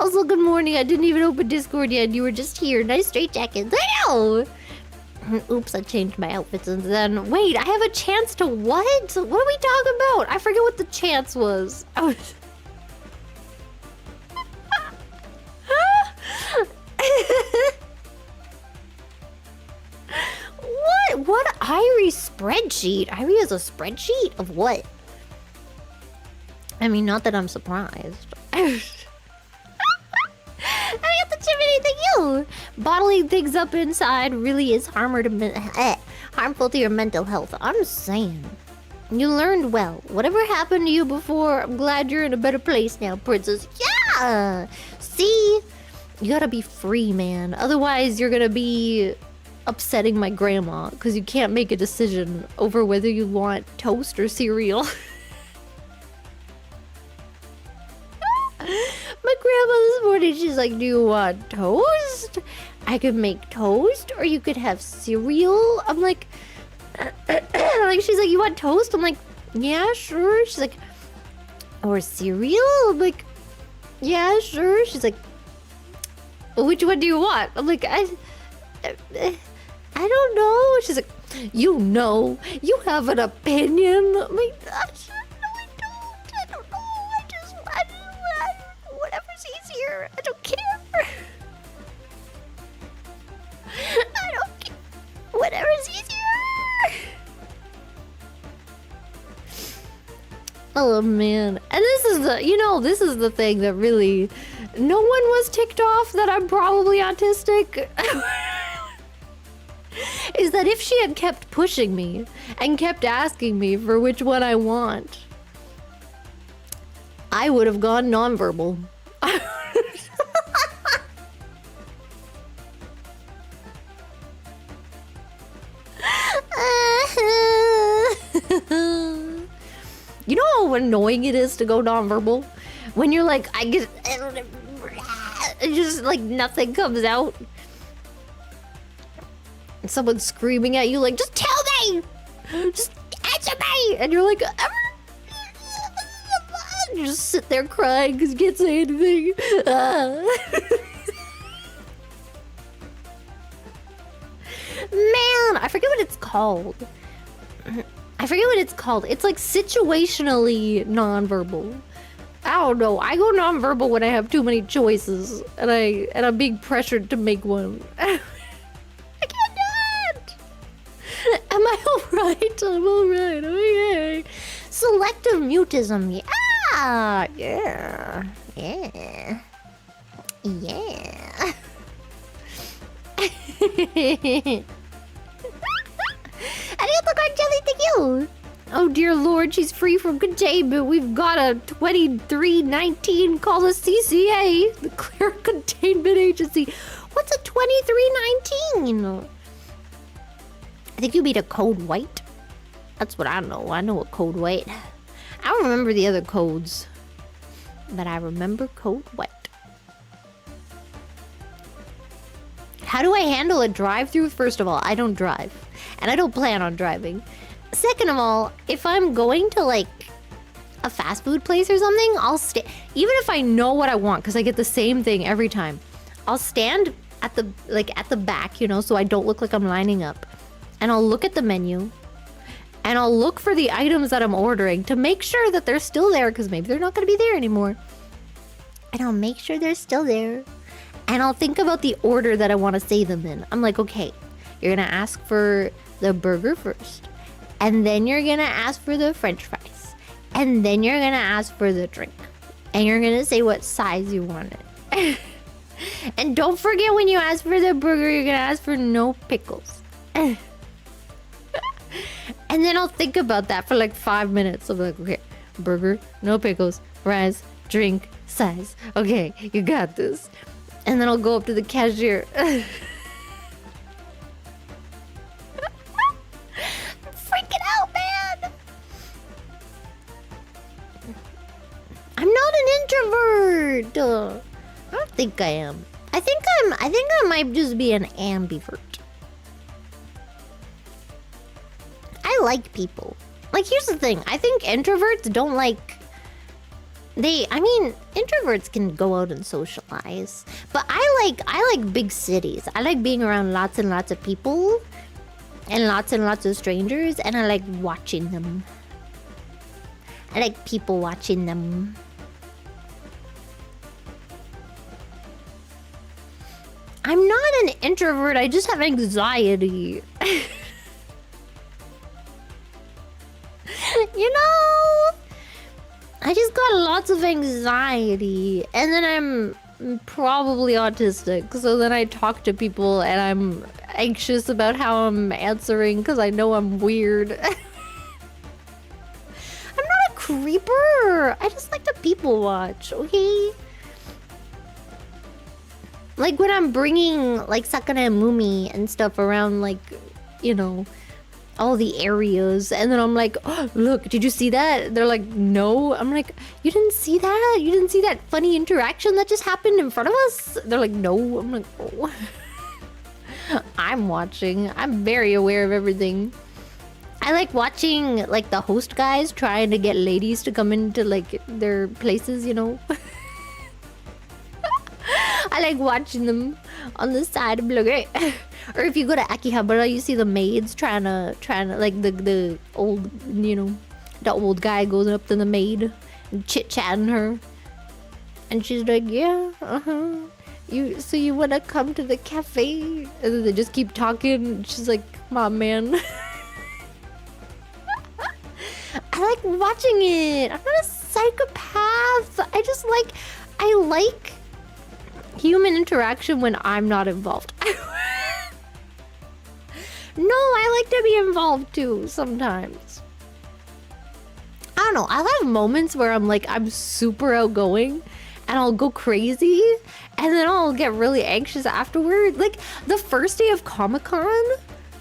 Also, good morning. I didn't even open Discord yet. You were just here. Nice straight jacket. Damn! Oops, I changed my outfit since then. Wait, I have a chance to what? What are we talking about? I forget what the chance was. What Irie spreadsheet? Irie has a spreadsheet of what? I mean, not that I'm surprised. I got the have anything new. Bottling things up inside really is harmful to your mental health. I'm saying. You learned well. Whatever happened to you before, I'm glad you're in a better place now, princess. Yeah! See? You gotta be free, man. Otherwise, you're gonna be upsetting my grandma because you can't make a decision over whether you want toast or cereal. My grandma this morning, she's like, do you want toast? I could make toast, or you could have cereal. I'm like, she's like, you want toast? I'm like, yeah, sure. She's like, or cereal? I'm like, yeah, sure. She's like, which one do you want? I'm like, I don't know. She's like, you know, you have an opinion. I'm like, no, I don't know. Whatever's easier. I don't care. I don't care. Whatever's easier. Oh man. And this is the thing that really no one was ticked off that I'm probably autistic. Is that if she had kept pushing me and kept asking me for which one I want, I would have gone nonverbal. You know how annoying it is to go nonverbal? When you're like, I get... It just like nothing comes out. And someone's screaming at you like, just tell me! Just answer me! And you're like... You just sit there crying because you can't say anything. Man, I forget what it's called. It's like situationally nonverbal. I don't know. I go nonverbal when I have too many choices and I'm being pressured to make one. I can't do it. Am I alright? I'm alright. Okay. Selective mutism. Yeah. Yeah. Yeah. Yeah. Arigato Jelly, thank you! Oh dear lord, she's free from containment. We've got a 2319 called a CCA, the Clara Containment Agency. What's a 2319? I think you mean a code white. That's what I know. I know a code white. I don't remember the other codes, but I remember code white. How do I handle a drive-through? First of all, I don't drive. And I don't plan on driving. Second of all, if I'm going to like a fast food place or something, I'll stay. Even if I know what I want, because I get the same thing every time, I'll stand at the back, you know, so I don't look like I'm lining up. And I'll look at the menu. And I'll look for the items that I'm ordering to make sure that they're still there, because maybe they're not going to be there anymore. And I'll make sure they're still there. And I'll think about the order that I want to say them in. I'm like, okay, you're going to ask for the burger first. And then you're going to ask for the french fries. And then you're going to ask for the drink. And you're going to say what size you want it. And don't forget when you ask for the burger, you're going to ask for no pickles. And then I'll think about that for like 5 minutes. I'm like, okay, burger, no pickles, fries, drink, size. Okay, you got this. And then I'll go up to the cashier. Freaking out, man. I'm not an introvert. I don't think I am. I think I might just be an ambivert. I like people. Like, here's the thing. I think introverts don't like... introverts can go out and socialize. But I like big cities. I like being around lots and lots of people. And lots of strangers. And I like watching them. I like people watching them. I'm not an introvert. I just have anxiety. You know? I just got lots of anxiety. And then probably autistic. So then I talk to people and I'm anxious about how I'm answering because I know I'm weird. I'm not a creeper. I just like to people watch, okay? Like when I'm bringing like Sakana and Mumi and stuff around, like, you know, all the areas, and then I'm like, oh, look, did you see that? They're like, no. I'm like, you didn't see that? You didn't see that funny interaction that just happened in front of us? They're like, no. I'm like, oh. I'm watching. I'm very aware of everything. I like watching like the host guys trying to get ladies to come into like their places, you know. I like watching them on the side of like, or if you go to Akihabara, you see the maids trying to like the old, you know, the old guy goes up to the maid and chit-chatting her, and she's like, yeah, so you want to come to the cafe? And then they just keep talking. She's like, come on, man. I like watching it. I'm not a psychopath. I like human interaction when I'm not involved. No, I like to be involved too sometimes. I don't know. I'll have moments where I'm super outgoing and I'll go crazy and then I'll get really anxious afterward. Like the first day of Comic-Con,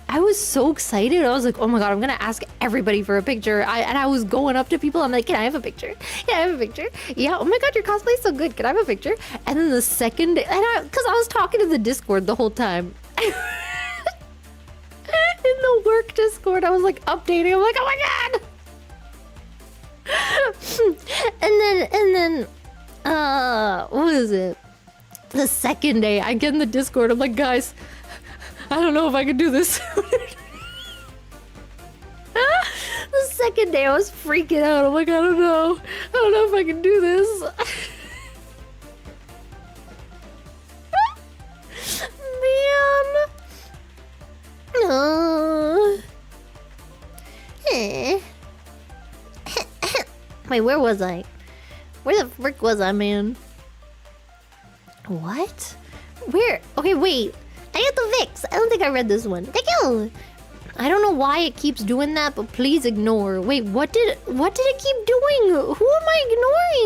I was so excited. I was like, oh my god, I'm gonna ask everybody for a picture. And I was going up to people. I'm like, can I have a picture? Can I have a picture? Yeah, oh my god, your cosplay's so good. Can I have a picture? And then the second day, because I was talking to the Discord the whole time. In the work Discord, I was like updating. I'm like, oh my god. and then, what is it? The second day, I get in the Discord. I'm like, guys, I don't know if I can do this. The second day, I was freaking out. I'm like, I don't know if I can do this. Man. No. Wait, where was I? Where the frick was I, man? What? Where? Okay, wait. I got the Vix. I don't think I read this one. Thank you. I don't know why it keeps doing that, but please ignore. Wait, what did it keep doing? Who am I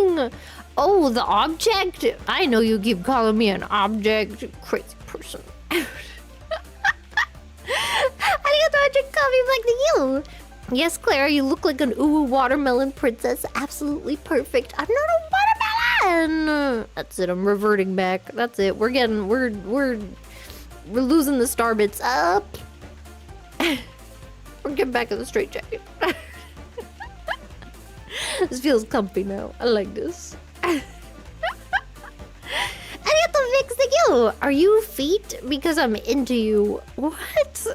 ignoring? Oh, the object? I know you keep calling me an object. Crazy person. Arigato, coffee black to you. Yes, Clara, you look like an watermelon princess. Absolutely perfect. I'm not a watermelon. That's it. I'm reverting back. That's it. We're losing the star bits up. We're getting back in the straight jacket. This feels comfy now. I like this. Arigato, Vix, thank you. Are you feet? Because I'm into you. What?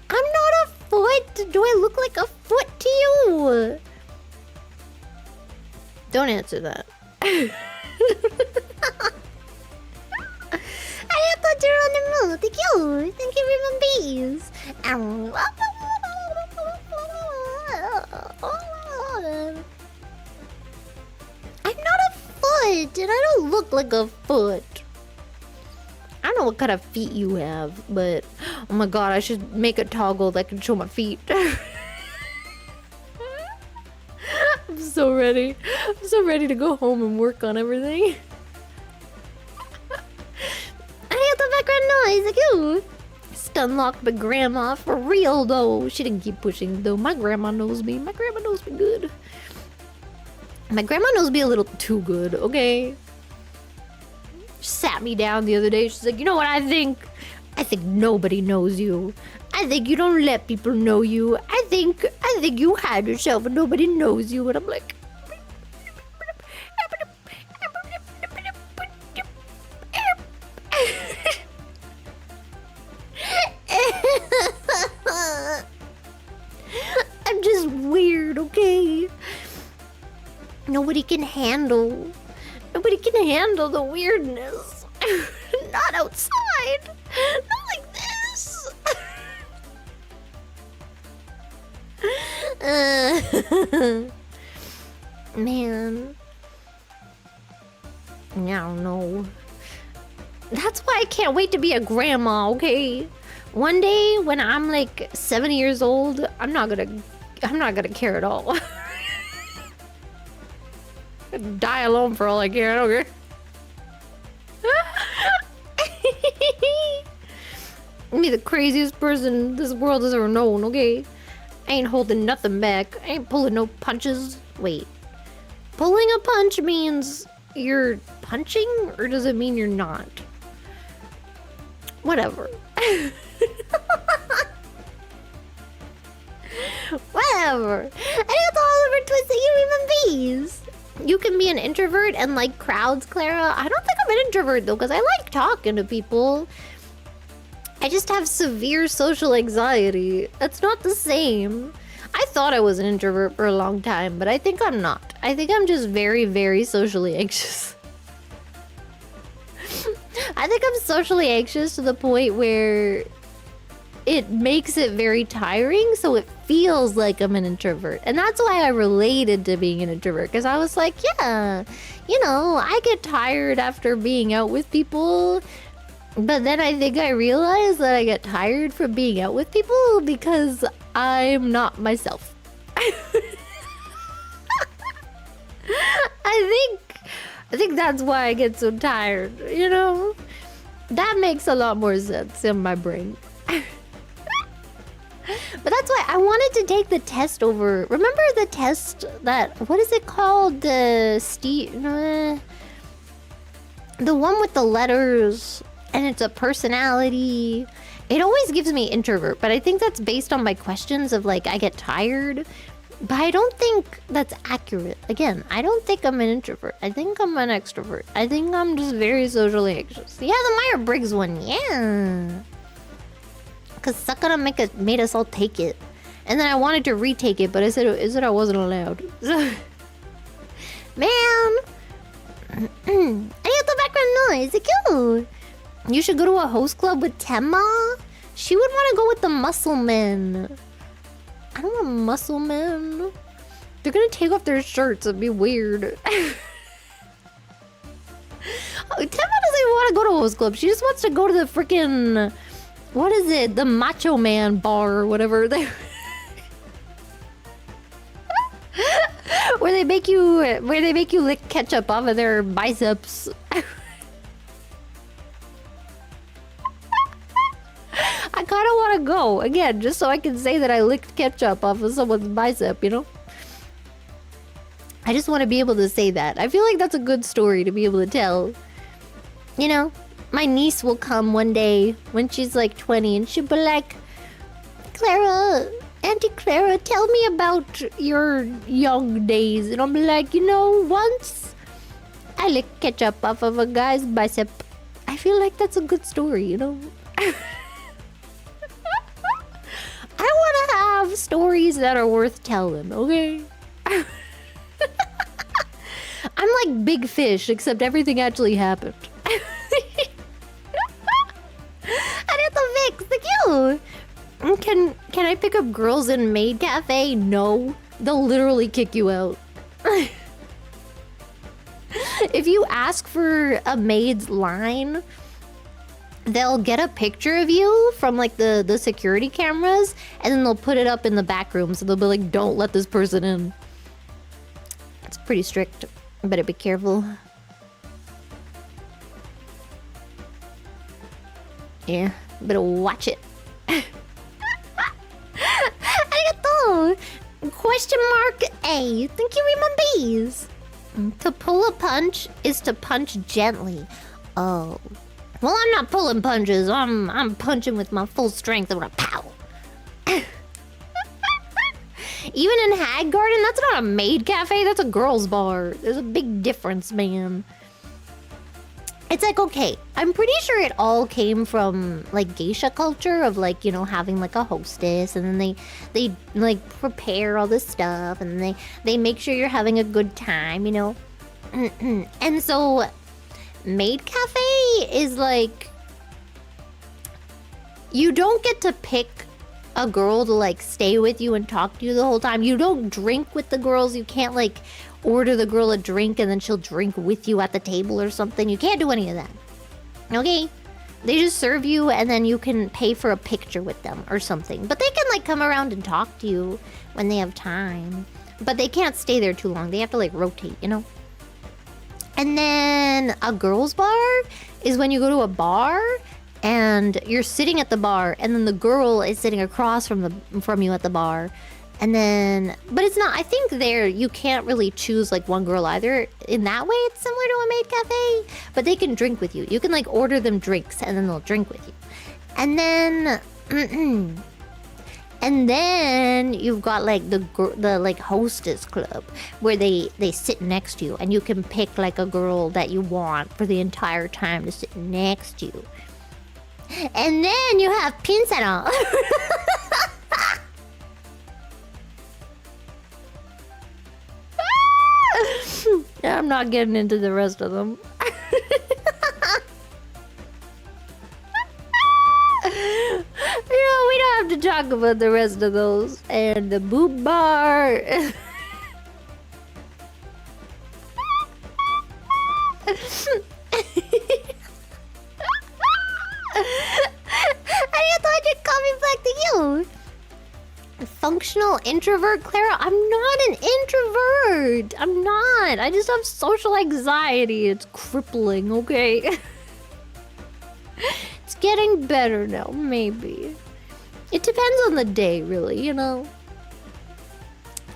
I'm not a foot. Do I look like a foot to you? Don't answer that. I thought you were on the moon. Thank you. Thank you for my bees. I'm not a foot, and I don't look like a foot. I don't know what kind of feet you have, but oh my god, I should make a toggle that can show my feet. I'm so ready. I'm so ready to go home and work on everything. I got the background noise, like you. Stunlocked by grandma, for real though. She didn't keep pushing though. My grandma knows me. My grandma knows me good. My grandma knows me a little too good, okay? She sat me down the other day. She's like, you know what I think? I think nobody knows you. I think you don't let people know you. I think you hide yourself and nobody knows you. And I'm like, I'm just weird, okay? Nobody can handle the weirdness. Not outside. Not like this. Man. I don't know. That's why I can't wait to be a grandma, okay? One day when I'm like 70 years old, I'm not gonna care at all. Die alone for all I care, I don't care. Me the craziest person this world has ever known, okay? I ain't holding nothing back. I ain't pulling no punches. Wait. Pulling a punch means you're punching, or does it mean you're not? Whatever. Whatever. I got all over twisted human bees. You can be an introvert and like crowds, Clara. I don't think I'm an introvert though, because I like talking to people. I just have severe social anxiety. That's not the same. I thought I was an introvert for a long time, but I think I'm not. I think I'm just very, very socially anxious. I think I'm socially anxious to the point where it makes it very tiring, so it feels like I'm an introvert. And that's why I related to being an introvert, because I was like, yeah, you know, I get tired after being out with people. But then I think I realized that I get tired from being out with people because I'm not myself. I think that's why I get so tired, you know? That makes a lot more sense in my brain. But that's why I wanted to take the test over. Remember the test that, what is it called? The one with the letters, and it's a personality. It always gives me introvert, but I think that's based on my questions of like, I get tired. But I don't think that's accurate. Again, I don't think I'm an introvert. I think I'm an extrovert. I think I'm just very socially anxious. Yeah, the Myers-Briggs one, yeah. Because Sakura made us all take it. And then I wanted to retake it, but I said I wasn't allowed. Man! Arigato background noise, thank you! You should go to a host club with Temma. She would want to go with the muscle men. I don't want muscle men. They're gonna take off their shirts. It'd be weird. Temma doesn't even want to go to a host club. She just wants to go to the freaking... What is it? The Macho Man bar or whatever. Where they make you lick ketchup off of their biceps. I kind of want to go again, just so I can say that I licked ketchup off of someone's bicep, you know? I just want to be able to say that. I feel like that's a good story to be able to tell. You know, my niece will come one day when she's like 20 and she'll be like, Clara, Auntie Clara, tell me about your young days. And I'll be like, you know, once I licked ketchup off of a guy's bicep. I feel like that's a good story, you know? I want to have stories that are worth telling, okay? I'm like Big Fish, except everything actually happened. Arigato Vix, thank you! Can I pick up girls in maid cafe? No. They'll literally kick you out. If you ask for a maid's line, they'll get a picture of you from like the security cameras, and then they'll put it up in the back room, so they'll be like, don't let this person in. It's pretty strict. Better be careful. Yeah, better watch it. Arigato! Question mark A. Thank you, Remembees. To pull a punch is to punch gently. Oh. Well, I'm not pulling punches. I'm punching with my full strength. I'm gonna pow. Even in Hag Garden, that's not a maid cafe. That's a girls' bar. There's a big difference, man. It's like, okay, I'm pretty sure it all came from like geisha culture of like, you know, having like a hostess, and then they like prepare all this stuff, and they make sure you're having a good time, you know. And so maid cafe is like, you don't get to pick a girl to like stay with you and talk to you the whole time. You don't drink with the girls. You can't like order the girl a drink and then she'll drink with you at the table or something. You can't do any of that. Okay? They just serve you and then you can pay for a picture with them or something. But they can like come around and talk to you when they have time. But they can't stay there too long. They have to like rotate, you know? And then a girls' bar is when you go to a bar and you're sitting at the bar and then the girl is sitting across from you at the bar. And then, but it's not, I think there you can't really choose like one girl either. In that way, it's similar to a maid cafe, but they can drink with you. You can like order them drinks and then they'll drink with you. And then, and then you've got like the like hostess club where they sit next to you and you can pick like a girl that you want for the entire time to sit next to you. And then you have pincero. Yeah, I'm not getting into the rest of them. We don't have to talk about the rest of those. And the boob bar. I thought you'd call me back to you. Functional introvert, Clara? I'm not an introvert. I'm not. I just have social anxiety. It's crippling, okay? It's getting better now, maybe. It depends on the day, really, you know?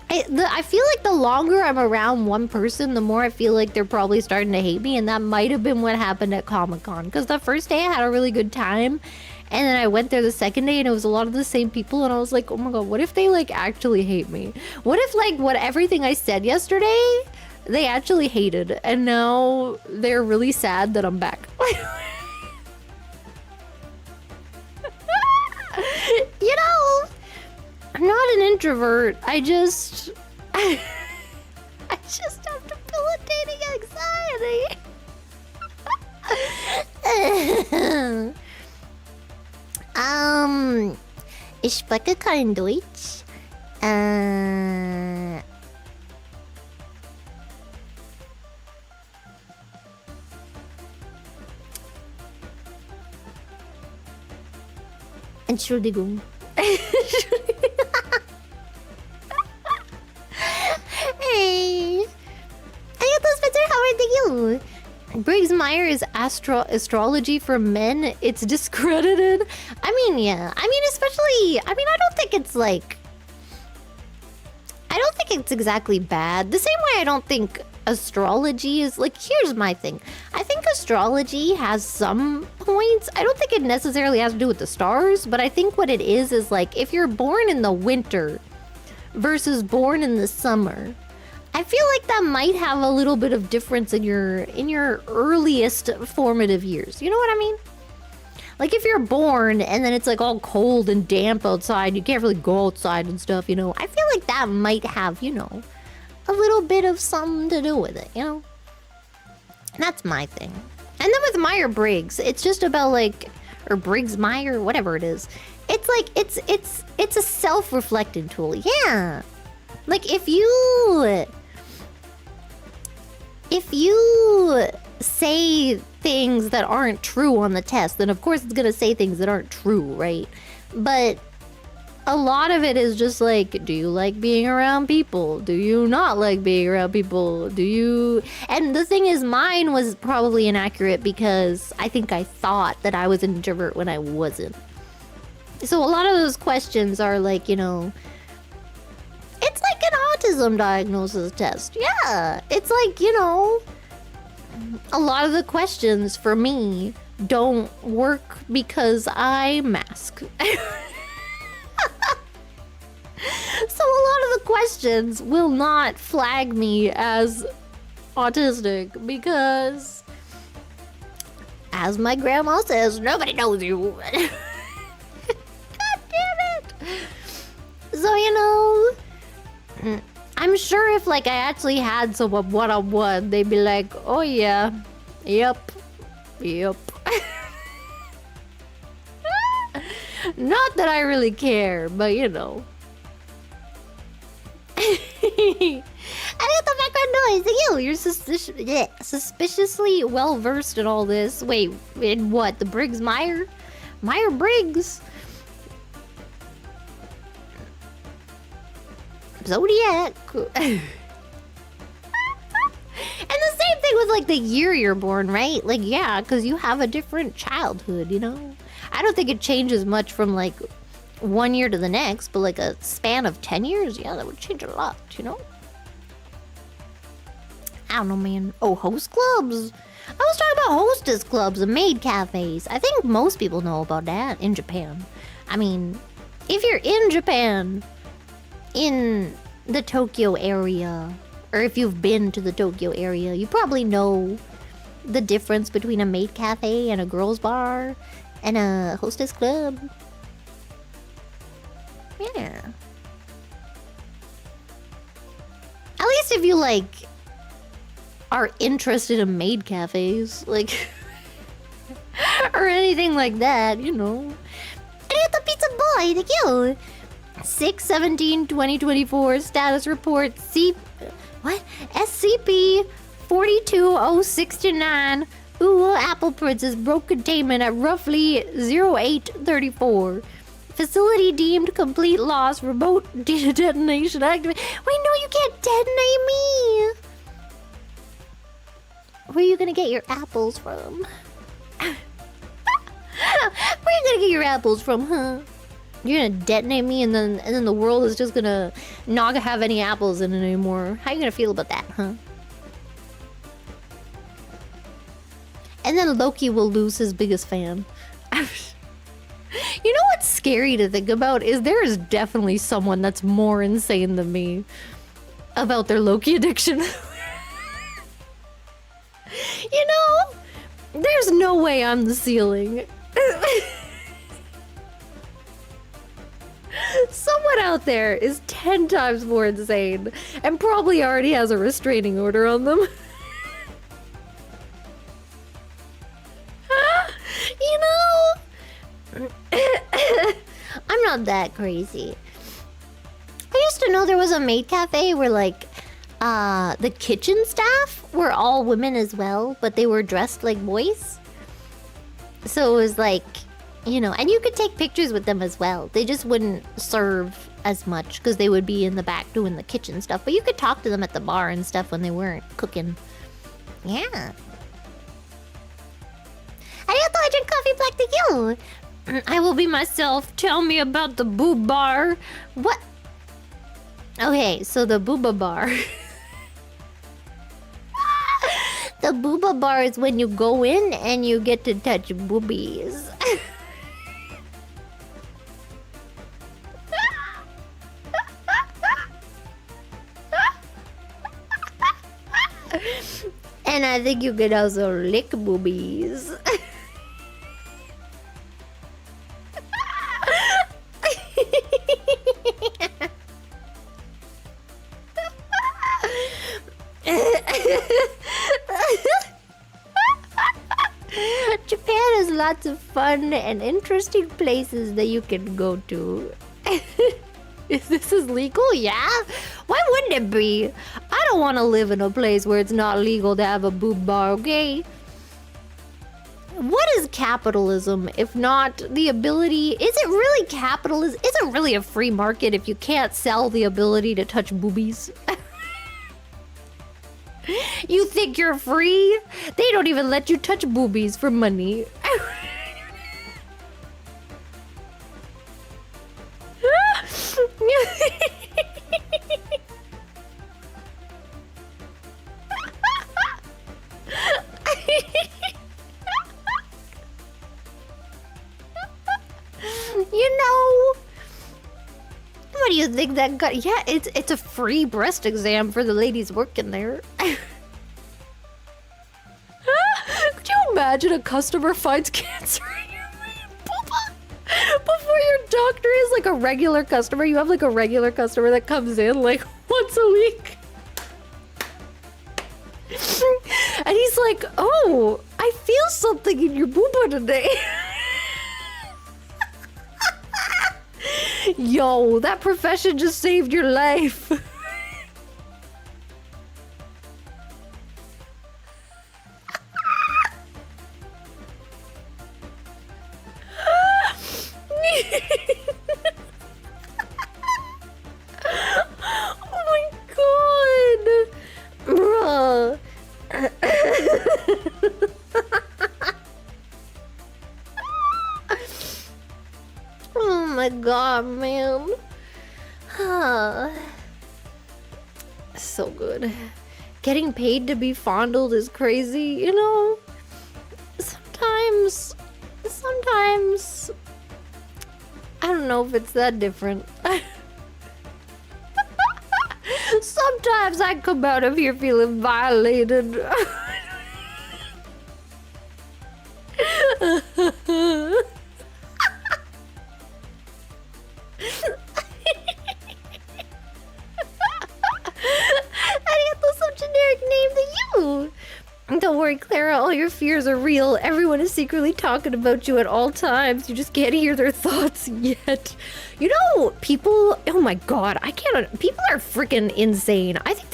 I feel like the longer I'm around one person, the more I feel like they're probably starting to hate me, and that might have been what happened at Comic-Con. Because the first day I had a really good time, and then I went there the second day and it was a lot of the same people, and I was like, oh my god, what if they like actually hate me? What if like everything I said yesterday, they actually hated, and now they're really sad that I'm back? You know, I'm not an introvert. I just have debilitating anxiety. Ich spreche kein Deutsch. Entschuldigung. Hey. Arigato, Spencer. How are you? Briggs Meyer is astrology for men. It's discredited. I mean, yeah. I mean, especially... I mean, I don't think it's like... I don't think it's exactly bad. The same way I don't think astrology is... Like, here's my thing. I think astrology has some points. I don't think it necessarily has to do with the stars, but I think what it is like, if you're born in the winter versus born in the summer... I feel like that might have a little bit of difference in your earliest formative years. You know what I mean? Like if you're born and then it's like all cold and damp outside, you can't really go outside and stuff, you know. I feel like that might have, you know, a little bit of something to do with it, you know. That's my thing. And then with Meyer-Briggs, it's just about like, or Briggs-Meyer, whatever it is. It's like it's a self-reflecting tool. Yeah. Like if you say things that aren't true on the test, then of course it's gonna say things that aren't true, right? But a lot of it is just like, do you like being around people? Do you not like being around people? Do you... And the thing is, mine was probably inaccurate because I think I thought that I was an introvert when I wasn't. So a lot of those questions are like, you know... It's like an autism diagnosis test. Yeah. It's like, you know, a lot of the questions for me don't work because I mask. So a lot of the questions will not flag me as autistic because, as my grandma says, nobody knows you. God damn it. So, you know... I'm sure if like I actually had someone one-on-one, they'd be like, oh yeah, yep. Not that I really care, but you know. Arigato, no, it's you. You're suspiciously well versed in all this. Wait, in what? The Briggs Meyer? Meyer Briggs? Zodiac. And the same thing with like the year you're born, right? Like, yeah, because you have a different childhood, you know? I don't think it changes much from like 1 year to the next, but like a span of 10 years, yeah, that would change a lot, you know? I don't know, man. Oh, host clubs. I was talking about hostess clubs and maid cafes. I think most people know about that in Japan. I mean, if you're in Japan, in the Tokyo area, or if you've been to the Tokyo area, you probably know the difference between a maid cafe and a girls bar and a hostess club. Yeah. At least if you, like, are interested in maid cafes, like, or anything like that, you know. Arigato pizza boy, thank you. 6/17/2024 status report SCP 420629. Ooh, Apple Princess broke containment at roughly 0834. Facility deemed complete loss. Remote detonation activated. Wait, no, you can't detonate me. Where are you gonna get your apples from? Where are you gonna get your apples from, huh? You're gonna detonate me and then the world is just gonna not have any apples in it anymore. How you gonna feel about that, huh? And then Loki will lose his biggest fan. You know what's scary to think about is there is definitely someone that's more insane than me about their Loki addiction. You know, there's no way I'm the ceiling. Someone out there is 10 times more insane and probably already has a restraining order on them. You know? I'm not that crazy. I used to know there was a maid cafe where, like, the kitchen staff were all women as well, but they were dressed like boys. So it was like, you know, and you could take pictures with them as well. They just wouldn't serve as much because they would be in the back doing the kitchen stuff. But you could talk to them at the bar and stuff when they weren't cooking. Yeah. Arigato, I drink coffee black to you. I will be myself. Tell me about the boob bar. What? Okay, so the booba bar. The booba bar is when you go in and you get to touch boobies. And I think you could also lick boobies. Japan has lots of fun and interesting places that you can go to. If this is legal, yeah? Why wouldn't it be? I don't want to live in a place where it's not legal to have a boob bar, okay? What is capitalism if not the ability... Is it really capitalism? Is it really a free market if you can't sell the ability to touch boobies? You think you're free? They don't even let you touch boobies for money. You know, what do you think that got? Yeah, it's a free breast exam for the ladies working there. Could you imagine a customer finds cancer in your poopa before your doctor is like a regular customer? You have like a regular customer that comes in like once a week. And he's like, oh, I feel something in your booba today. Yo, that profession just saved your life. my god, man. So good. Getting paid to be fondled is crazy, you know? Sometimes I don't know if it's that different. Sometimes I come out of here feeling violated. So generic name to you. Don't worry, Clara, all your fears are real. Everyone is secretly talking about you at all times. You just can't hear their thoughts yet. You know, people, oh my god, I can't, people are freaking insane. I think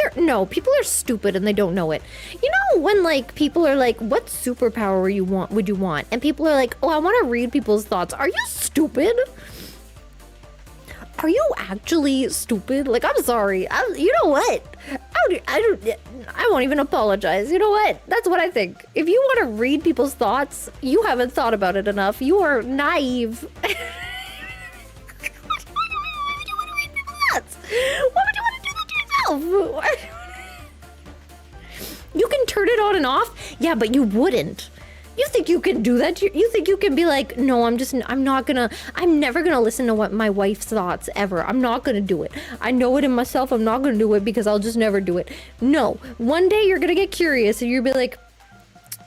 people are stupid and they don't know it. You know, when like people are like, what superpower would you want? And people are like, oh, I want to read people's thoughts. Are you stupid? Are you actually stupid? Like, I'm sorry. You know what? I won't even apologize. You know what? That's what I think. If you want to read people's thoughts, you haven't thought about it enough. You are naive. Why would you want to read people's thoughts? Why would you want to do that to yourself? You can turn it on and off? Yeah, but you wouldn't. You think you can do that? You think you can be like, no, I'm never gonna listen to what my wife's thoughts ever. I'm not gonna do it. I know it in myself. I'm not gonna do it because I'll just never do it. No, one day you're gonna get curious and you'll be like,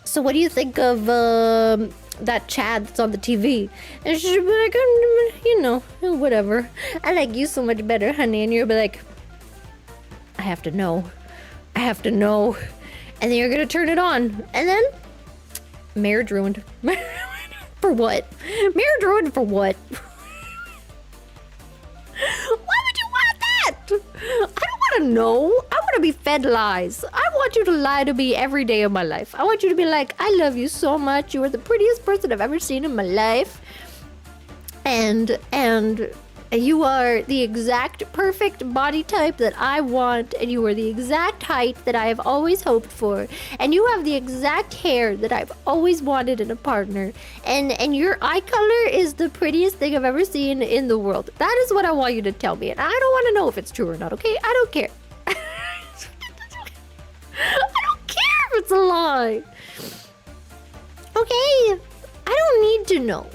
so what do you think of that Chad that's on the TV? And she'll be like, you know, whatever. I like you so much better, honey. And you'll be like, I have to know. And then you're gonna turn it on. And then marriage ruined. For what? Marriage ruined for what? Why would you want that? I don't want to know. I want to be fed lies. I want you to lie to me every day of my life. I want you to be like, I love you so much. You are the prettiest person I've ever seen in my life. And you are the exact perfect body type that I want, and you are the exact height that I have always hoped for, and you have the exact hair that I've always wanted in a partner, and your eye color is the prettiest thing I've ever seen in the world. That is what I want you to tell me, and I don't want to know if it's true or not, okay? I don't care. I don't care if it's a lie. Okay? I don't need to know.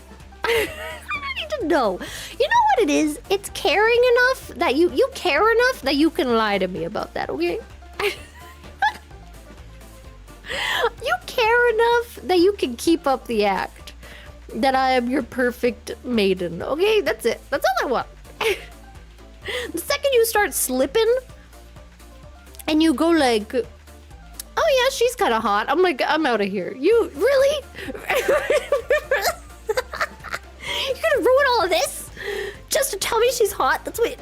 To know. You know what it is? It's caring enough that you care enough that you can lie to me about that, okay? You care enough that you can keep up the act that I am your perfect maiden, okay? That's it. That's all I want. The second you start slipping and you go like, oh yeah, she's kind of hot. I'm like, I'm out of here. You really? You're gonna ruin all of this just to tell me she's hot? That's what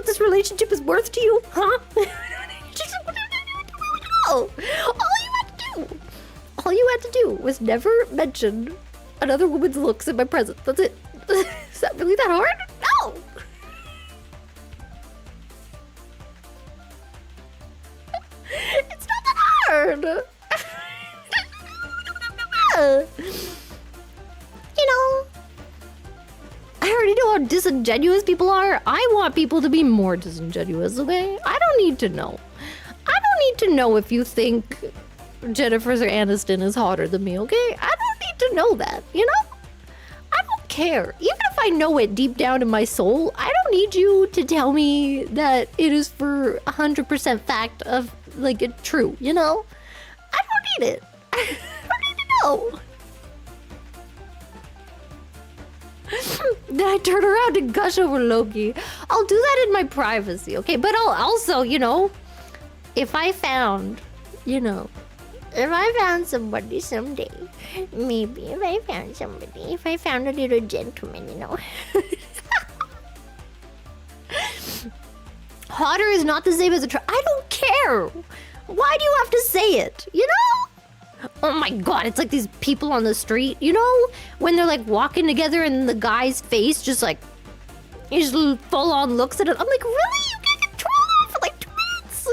this relationship is worth to you, huh? All you had to do was never mention another woman's looks in my presence. That's it. Is that really that hard? No. It's not that hard. You know, I already know how disingenuous people are. I want people to be more disingenuous, okay? I don't need to know. I don't need to know if you think Jennifer Aniston is hotter than me, okay? I don't need to know that, you know? I don't care. Even if I know it deep down in my soul, I don't need you to tell me that it is for 100% fact of, like, it true, you know? I don't need it. I don't need to know. Then I turn around and gush over Loki. I'll do that in my privacy, okay? But I'll also, you know, if I found somebody someday, maybe if I found a little gentleman, you know. Hotter is not the same as I don't care. Why do you have to say it, you know? Oh my god, it's like these people on the street, you know? When they're like walking together and the guy's face just like, he just full on looks at it. I'm like, really? You can't control it for like 2 minutes?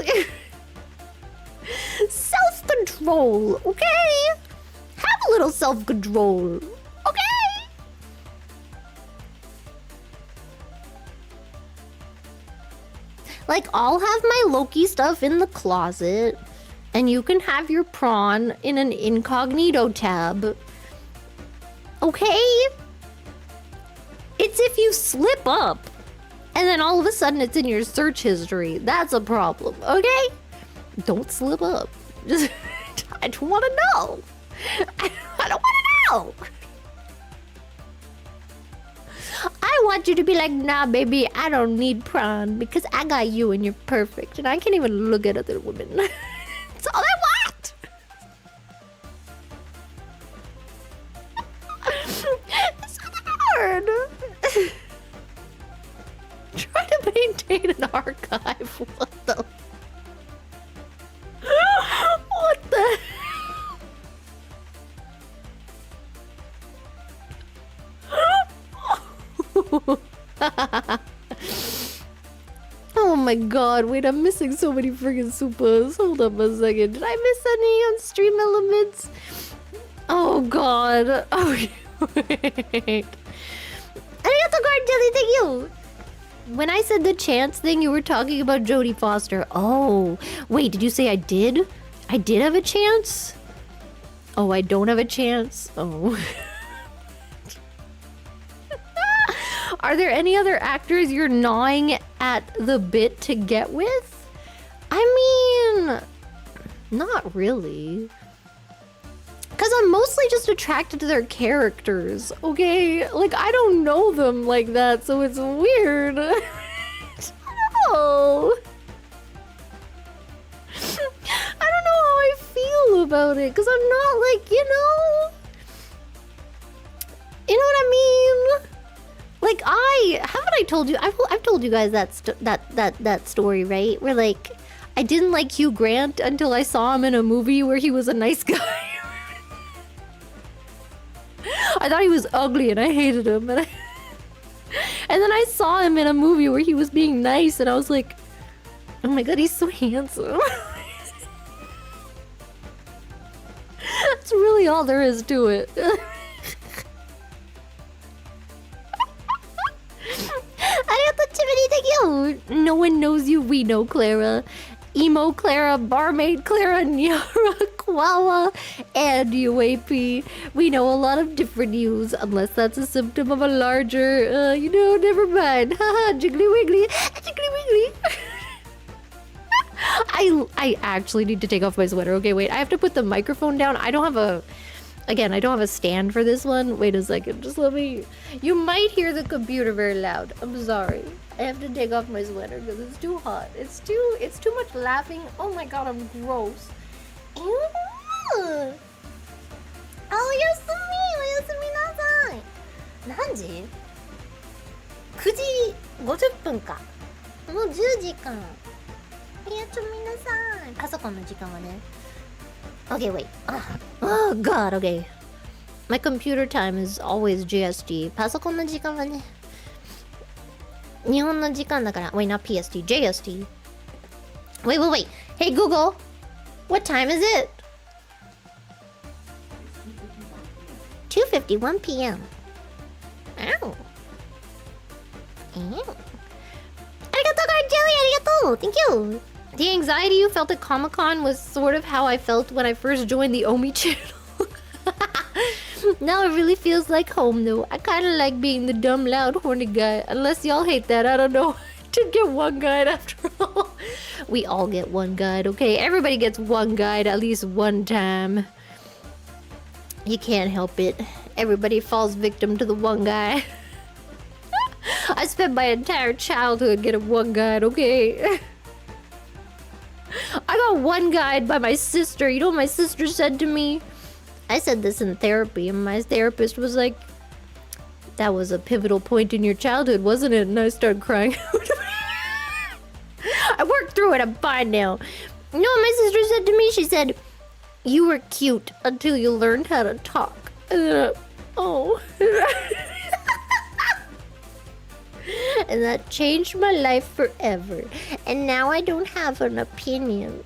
Self-control, okay? Have a little self-control, okay? Like, I'll have my Loki stuff in the closet, and you can have your prawn in an incognito tab. Okay? It's if you slip up, and then all of a sudden it's in your search history. That's a problem, okay? Don't slip up. Just, I don't want to know. I don't want to know. I want you to be like, nah, baby, I don't need prawn because I got you and you're perfect. And I can't even look at other women. That's all I want. It's not that hard. Try to maintain an archive. What the? What the? Oh my god, wait, I'm missing so many friggin' supers. Hold up a second. Did I miss any on stream elements? Oh god. Oh, wait. Arigato, Guard Jelly, thank you! When I said the chance thing, you were talking about Jodie Foster. Oh, wait, did you say I did? I did have a chance? Oh, I don't have a chance? Oh. Are there any other actors you're gnawing at the bit to get with? I mean, not really. Because I'm mostly just attracted to their characters, okay? Like, I don't know them like that, so it's weird. I don't know. I don't know how I feel about it, because I'm not like, you know? You know what I mean? Like, haven't I told you, I've told you guys that story, right? Where, like, I didn't like Hugh Grant until I saw him in a movie where he was a nice guy. I thought he was ugly and I hated him. And then I saw him in a movie where he was being nice and I was like, oh my god, he's so handsome. That's really all there is to it. Thank you. No one knows you, we know Clara. Emo Clara, Barmaid Clara, Nyara, Kwawa, and UAP. We know a lot of different yous, unless that's a symptom of a larger, you know, never mind. Haha, jiggly wiggly, jiggly wiggly. I actually need to take off my sweater. Okay, wait, I have to put the microphone down. I don't have a... Again, I don't have a stand for this one. Wait a second, just let me... You might hear the computer very loud. I'm sorry. I have to take off my sweater because it's too hot. It's too much laughing. Oh my god, I'm gross. Ew. Oh, Yasumi,何時 ?9 時50分か。もう10時か。おやすみなさい。パソコンの時間はね。Okay, wait. Oh god, okay. My computer time is always GST. パソコンの時間はね。日本の時間だから。Wait, not PST, JST. Wait. Hey Google, what time is it? 2:51 p.m. Ow. Arigato, Guard Jelly, arigato. Thank you. The anxiety you felt at Comic-Con was sort of how I felt when I first joined the Omi channel. Now it really feels like home though. I kinda like being the dumb, loud, horny guy. Unless y'all hate that, I don't know. I did get one guide after all. We all get one guide, okay? Everybody gets one guide at least one time. You can't help it. Everybody falls victim to the one guy. I spent my entire childhood getting one guide, okay? I got one guide by my sister. You know what my sister said to me? I said this in therapy, and my therapist was like, that was a pivotal point in your childhood, wasn't it? And I started crying. I worked through it. I'm fine now. You know what my sister said to me? She said, you were cute until you learned how to talk. Oh. And that changed my life forever. And now I don't have an opinion.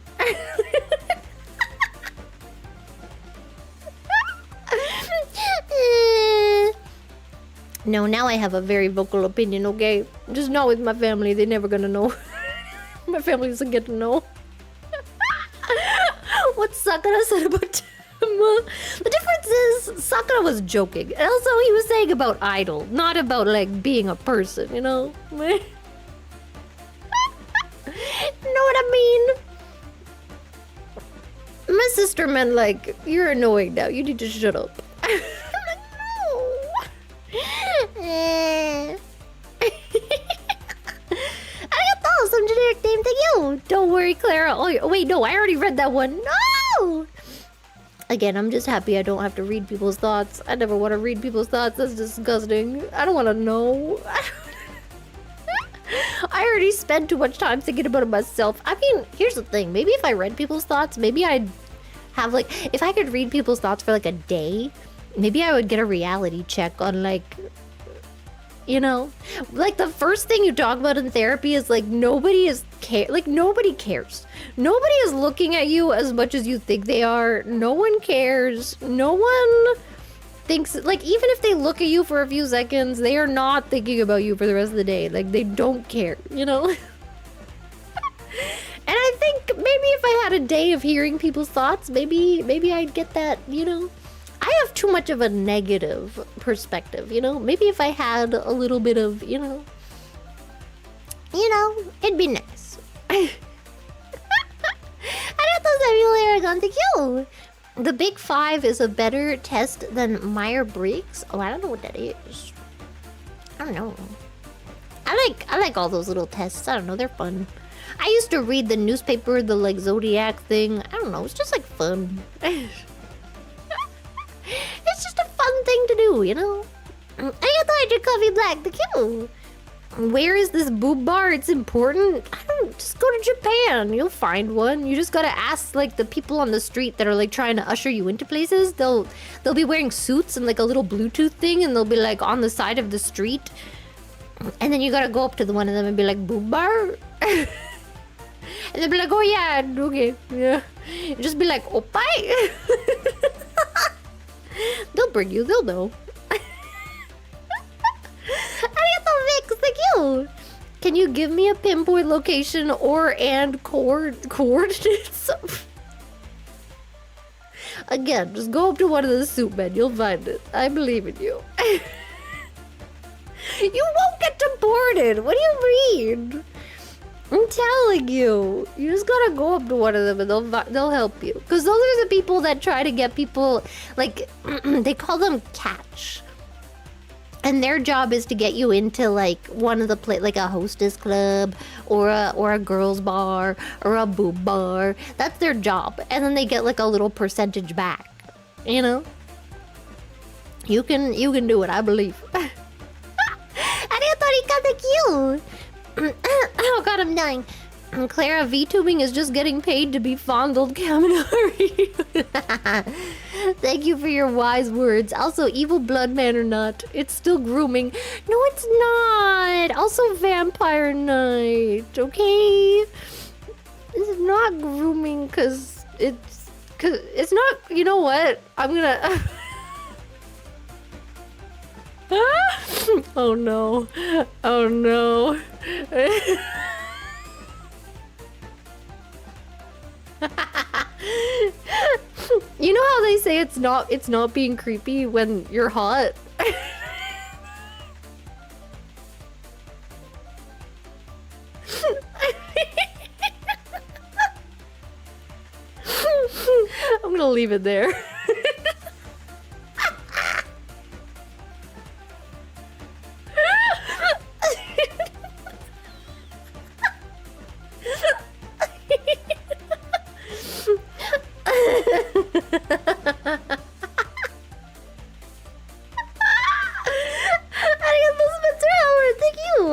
No, now I have a very vocal opinion, okay? Just not with my family. They're never gonna know. My family doesn't get to know. What Sakura said about Tama. The difference is Sakura was joking. And also he was saying about idol, not about like being a person, you know? Know what I mean? My sister meant like, you're annoying now. You need to shut up. I'm like, no. Arigato, some generic name to you. Don't worry, Clara. Oh, wait, no, I already read that one. No! Again, I'm just happy I don't have to read people's thoughts. I never want to read people's thoughts. That's disgusting. I don't want to know. I already spent too much time thinking about it myself. I mean, here's the thing. Maybe if I read people's thoughts, maybe I'd have like... If I could read people's thoughts for like a day, maybe I would get a reality check on like... You know? Like the first thing you talk about in therapy is like nobody cares. Nobody is looking at you as much as you think they are. No one cares. No one thinks, like, even if they look at you for a few seconds, they are not thinking about you for the rest of the day. Like, they don't care, you know? And I think maybe if I had a day of hearing people's thoughts, maybe I'd get that, you know? I have too much of a negative perspective, you know? Maybe if I had a little bit of, you know, it'd be nice. I don't know that are going to kill. The Big Five is a better test than Myers-Briggs. Oh, I don't know what that is. I don't know. I like all those little tests. I don't know, they're fun. I used to read the newspaper, the like Zodiac thing. I don't know, it's just like fun. It's just a fun thing to do, you know? I thought your coffee black to kill. Where is this boob bar? It's important. I don't just go to Japan. You'll find one. You just gotta ask like the people on the street that are like trying to usher you into places. They'll be wearing suits and like a little Bluetooth thing, and they'll be like on the side of the street. And then you gotta go up to the one of them and be like, boob bar? And they'll be like, oh yeah, okay, yeah. You just be like, opai. They'll bring you, they'll know. Thank you. Can you give me a pinpoint location and coordinates? Again, just go up to one of the soup men. You'll find it. I believe in you. You won't get deported. What do you mean? I'm telling you. You just gotta go up to one of them and they'll help you. Because those are the people that try to get people, like, they call them catch. And their job is to get you into like one of the like a hostess club or a girls bar or a boob bar. That's their job, and then they get like a little percentage back. You know, you can do it. I believe. Oh god, I'm dying. Clara, VTubing is just getting paid to be fondled, Kaminari. Thank you for your wise words. Also, evil blood man or not, it's still grooming. No, it's not. Also, vampire night, okay? It's not grooming cause it's not, you know what? I'm gonna... Oh no. Oh no. You know how they say it's not being creepy when you're hot? I'm gonna leave it there.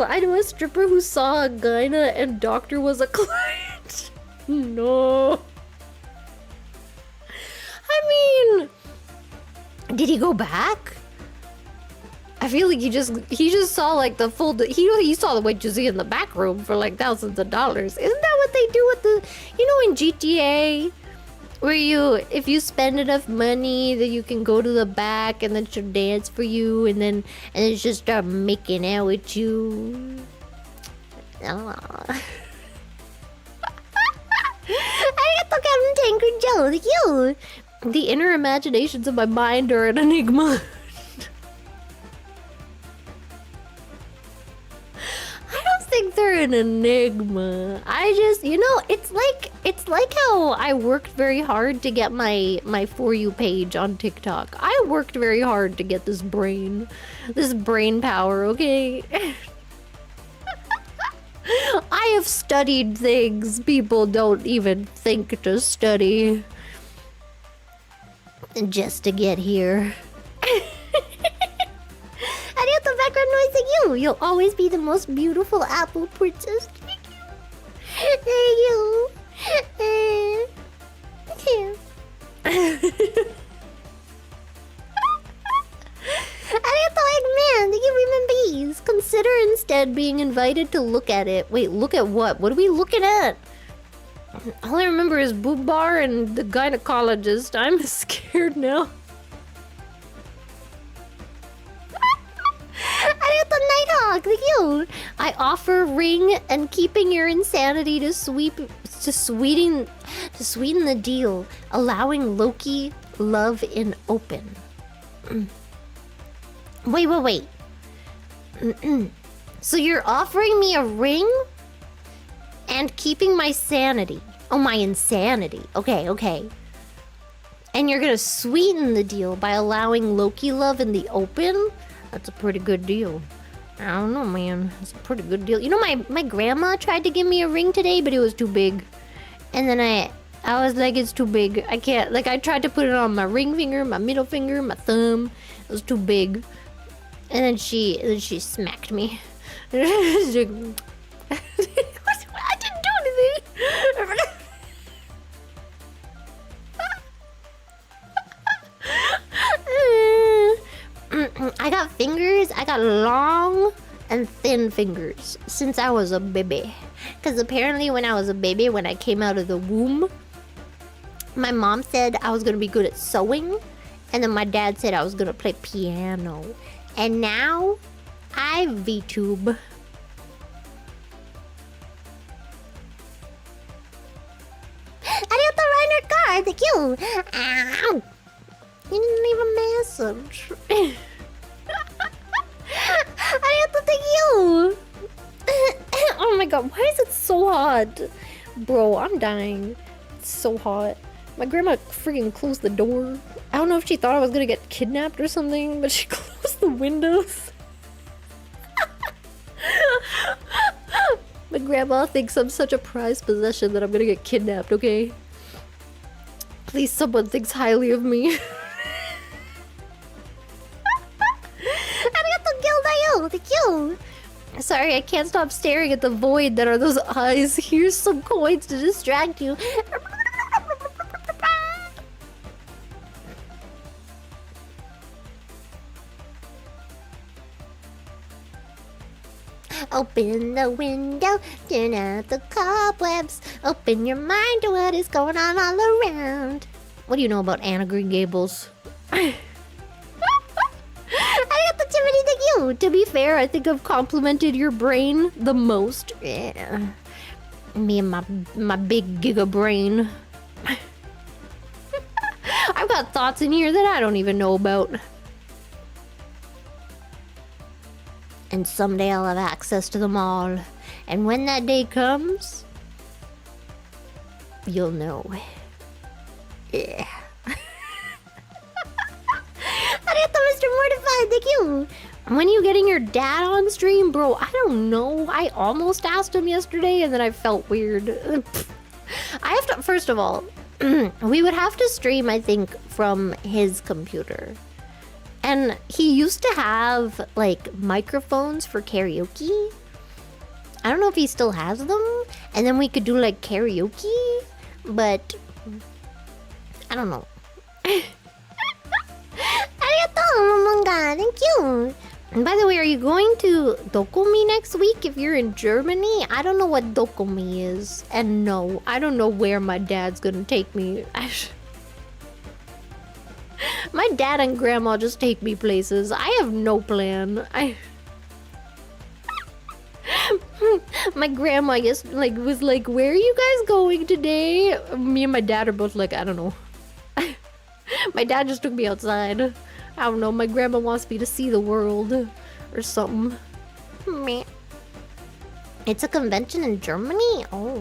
I know a stripper who saw a gyna and doctor was a client. No. I mean, did he go back? I feel like he just saw like the full. He saw the waitress in the back room for like thousands of dollars. Isn't that what they do with the? You know, in GTA, where if you spend enough money, then you can go to the back and then she'll dance for you, and then she'll start making out with you. Captain Tanker Joe, thank you! The inner imaginations of my mind are an enigma. I don't think they're an enigma. I just, you know, it's like how I worked very hard to get my For You page on TikTok. I worked very hard to get this brain power, okay? I have studied things people don't even think to study just to get here. Arigato background noise like you. You'll always be the most beautiful apple princess. Thank you. Thank you. Arigato Eggman. Thank you, Raymond Bees. Consider instead being invited to look at it. Wait, look at what? What are we looking at? All I remember is Boob Bar and the gynecologist. I'm scared now. Arigato Nighthawk, thank you. I offer ring and keeping your insanity to sweeten the deal, allowing Loki love in open. Wait. So you're offering me a ring and keeping my sanity. Oh, my insanity. Okay. And you're gonna sweeten the deal by allowing Loki love in the open? That's a pretty good deal. I don't know, man. It's a pretty good deal. You know, my grandma tried to give me a ring today, but it was too big. And then I was like, it's too big. I can't. Like, I tried to put it on my ring finger, my middle finger, my thumb. It was too big. And then she smacked me. I didn't do anything. I got fingers. I got long and thin fingers since I was a baby. Because apparently when I was a baby, when I came out of the womb, my mom said I was going to be good at sewing. And then my dad said I was going to play piano. And now I VTube. Arigato Reiner card, thank you. Ow. You didn't leave a message. Arigato, thank you. Oh my god, why is it so hot? Bro, I'm dying. It's so hot. My grandma freaking closed the door. I don't know if she thought I was gonna get kidnapped or something, but she closed the windows. My grandma thinks I'm such a prized possession that I'm gonna get kidnapped, okay? Please, someone thinks highly of me. Arigato Gildayo, thank you. Sorry, I can't stop staring at the void that are those eyes. Here's some coins to distract you. Open the window, turn out the cobwebs. Open your mind to what is going on all around. What do you know about Anna Green Gables? I got the Timothy, thank you. To be fair, I think I've complimented your brain the most. Yeah. Me and my big giga brain. I've got thoughts in here that I don't even know about. And someday I'll have access to them all. And when that day comes, you'll know. Yeah. Arigato, Mr. Mortified, thank you. When are you getting your dad on stream? Bro, I don't know. I almost asked him yesterday and then I felt weird. I have to, first of all, we would have to stream, I think, from his computer. And he used to have, like, microphones for karaoke. I don't know if he still has them. And then we could do, like, karaoke. But I don't know. Arigato, manga. Thank you. And by the way, are you going to Dokomi next week if you're in Germany? I don't know what Dokomi is. And no, I don't know where my dad's gonna take me. My dad and grandma just take me places. I have no plan. My grandma was like, "Where are you guys going today?" Me and my dad are both like, "I don't know." My dad just took me outside. I don't know. My grandma wants me to see the world or something. Meh. It's a convention in Germany? Oh.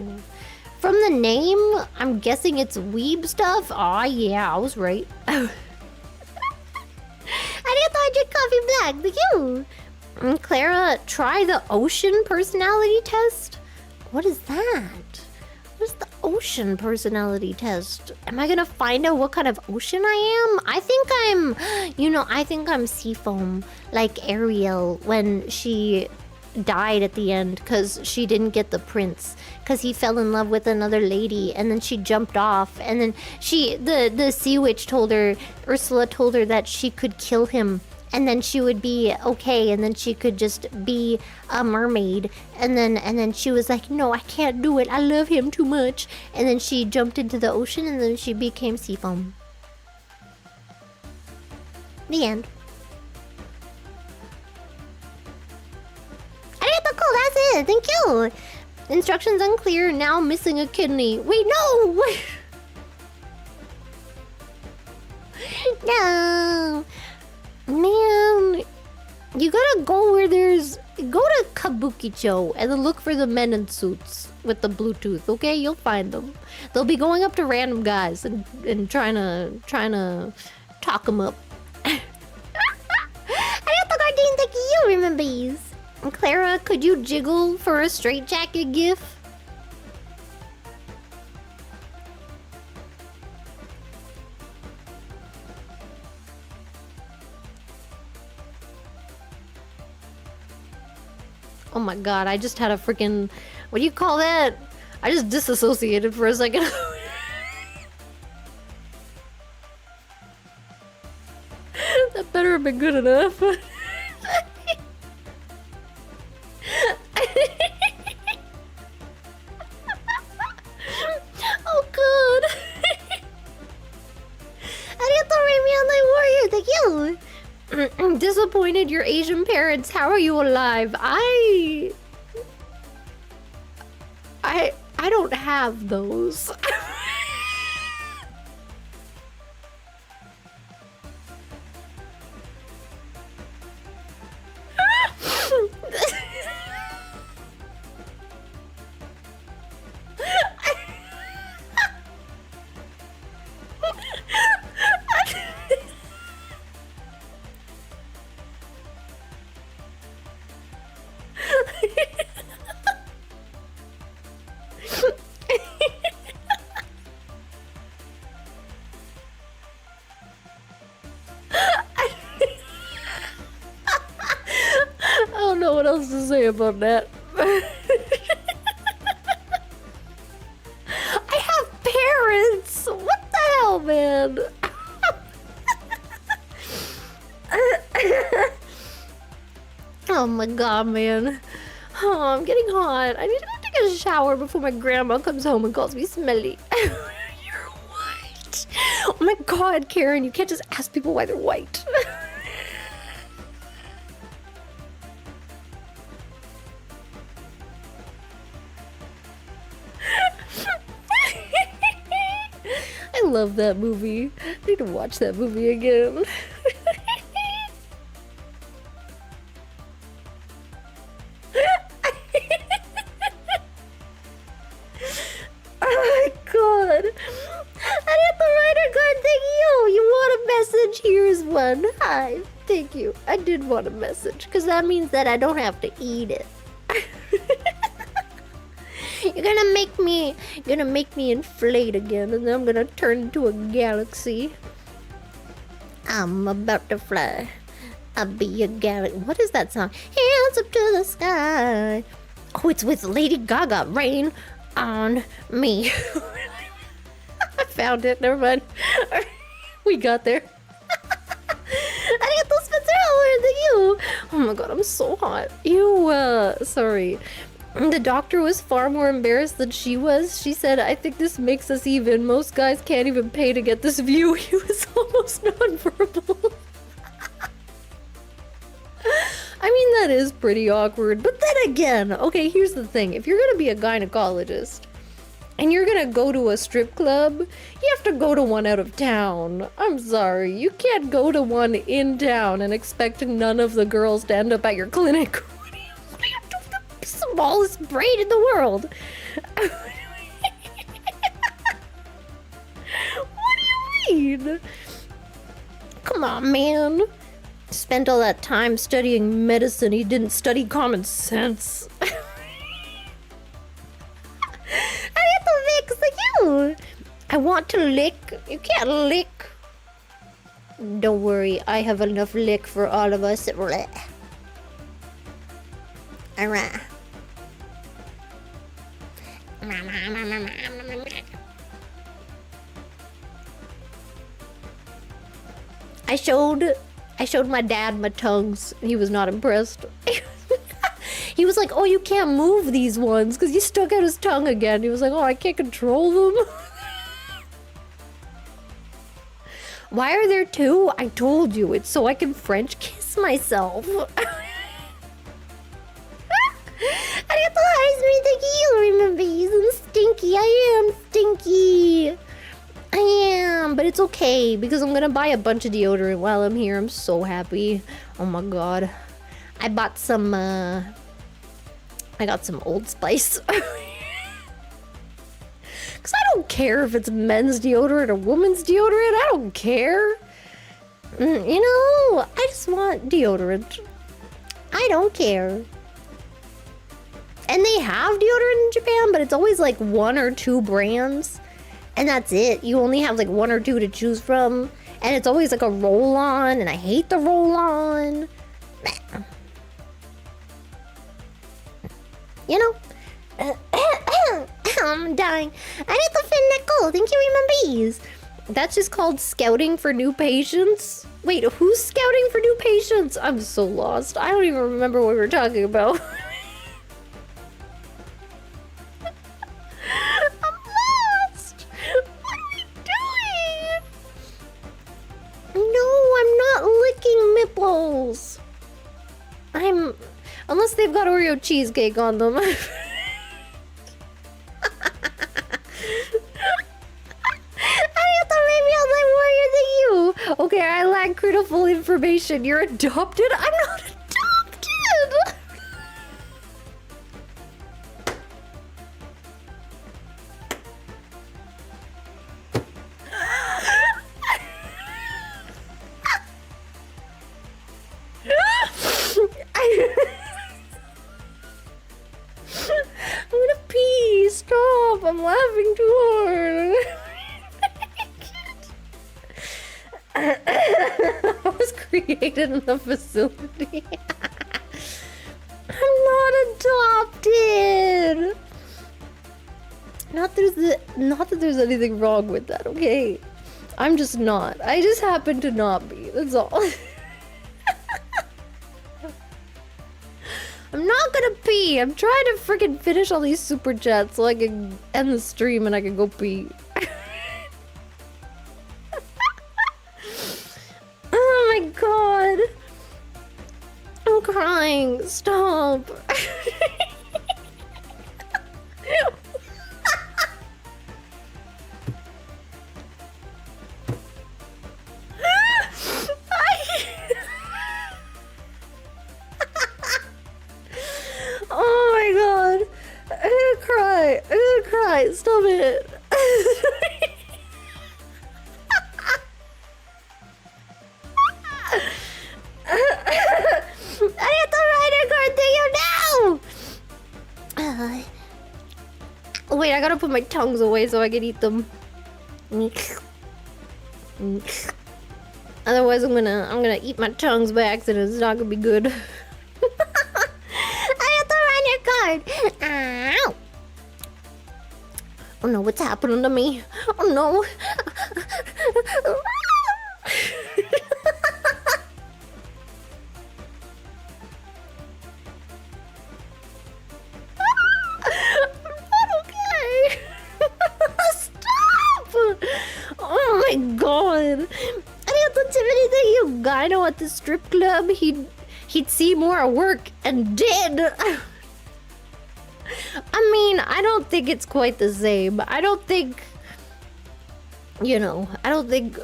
From the name, I'm guessing it's weeb stuff. Aw, yeah, I was right. I didn't thought I drink coffee black. Thank you. Clara, try the ocean personality test? What is that? What is the ocean personality test? Am I gonna find out what kind of ocean I am? I think I'm Seafoam, like Ariel when she died at the end because she didn't get the prince because he fell in love with another lady and then she jumped off and then the sea witch Ursula told her that she could kill him and then she would be okay and then she could just be a mermaid and then she was like, no, I can't do it, I love him too much, and then she jumped into the ocean and then she became Seafoam. The end. Cool, that's it. Thank you. Instructions unclear. Now missing a kidney. Wait, no. No. Man. You gotta go where go to Kabukicho and then look for the men in suits with the Bluetooth, okay? You'll find them. They'll be going up to random guys and trying to talk them up. I got the cartoon that you remember these. Clara, could you jiggle for a straitjacket gif? Oh my god, I just had a freaking... What do you call that? I just disassociated for a second. That better have been good enough. Oh god. Arigato, Raymond, warrior. Thank you. Disappointed your Asian parents. How are you alive? I don't have those. I don't know what else to say about that. I have parents! What the hell, man? Oh my god, man. Oh, I'm getting hot. I need to go take a shower before my grandma comes home and calls me smelly. You're white. Oh my god, Karen, you can't just ask people why they're white. I love that movie. I need to watch that movie again. Oh my god. I did the writer card. Thank you. You want a message? Here's one. Hi. Thank you. I did want a message because that means that I don't have to eat it. You're gonna make me inflate again, and then I'm gonna turn into a galaxy. I'm about to fly. I'll be a galaxy. What is that song? Hands up to the sky. Oh, it's with Lady Gaga. Rain on me. I found it. Never mind. We got there. I got those Spencer Howard. Thank you. Oh my god, I'm so hot. Sorry. The doctor was far more embarrassed than she was. She said, I think this makes us even. Most guys can't even pay to get this view. He was almost nonverbal. I mean, That is pretty awkward. But then again, okay, here's the thing. If you're gonna be a gynecologist and you're gonna go to a strip club, you have to go to one out of town. I'm sorry, you can't go to one in town and expect none of the girls to end up at your clinic. What do you do with the smallest brain in the world? What do you mean? Come on, man. Spent all that time studying medicine, he didn't study common sense. I have to lick you. I want to lick. You can't lick. Don't worry, I have enough lick for all of us. Alright. I showed my dad my tongues, and he was not impressed. He was like, oh, you can't move these ones, because he stuck out his tongue again. He was like, oh, I can't control them. Why are there two? I told you, it's so I can French kiss myself. I'm stinky, I am stinky. I am, but it's okay because I'm gonna buy a bunch of deodorant while I'm here. I'm so happy. Oh my god. I bought some, I got some Old Spice. Because I don't care if it's men's deodorant or women's deodorant. I don't care. You know, I just want deodorant. I don't care. And they have deodorant in Japan, but it's always like 1 or 2 brands. And that's it. You only have like 1 or 2 to choose from. And it's always like a roll-on, and I hate the roll-on. You know? I'm dying. I need to fin nickel. Thank you, remember. That's just called scouting for new patients? Wait, who's scouting for new patients? I'm so lost. I don't even remember what we were talking about. Nipples. Unless they've got Oreo cheesecake on them. I have to maybe I'm like warrior than you. Okay, I lack critical information. You're adopted? I'm not adopted. I'm laughing too hard. I was created in the facility. I'm not adopted. Not that there's anything wrong with that, okay? I'm just not. I just happen to not be. That's all. I'm not gonna pee. I'm trying to freaking finish all these super chats so I can end the stream and I can go pee. Oh my god. I'm crying. Stop. Oh my god. I'm gonna cry. I'm gonna cry. Stop it. I have to write a card to you now. Wait, I gotta put my tongues away so I can eat them. Otherwise, I'm gonna eat my tongues by accident. It's not gonna be good. Ow! Oh no, what's happening to me? Oh no! I'm not okay! Stop! Oh my god! I have to tell anything, you gyno at the strip club. He he'd see more at work, and did. I mean, I don't think it's quite the same. I don't think, you know, I don't think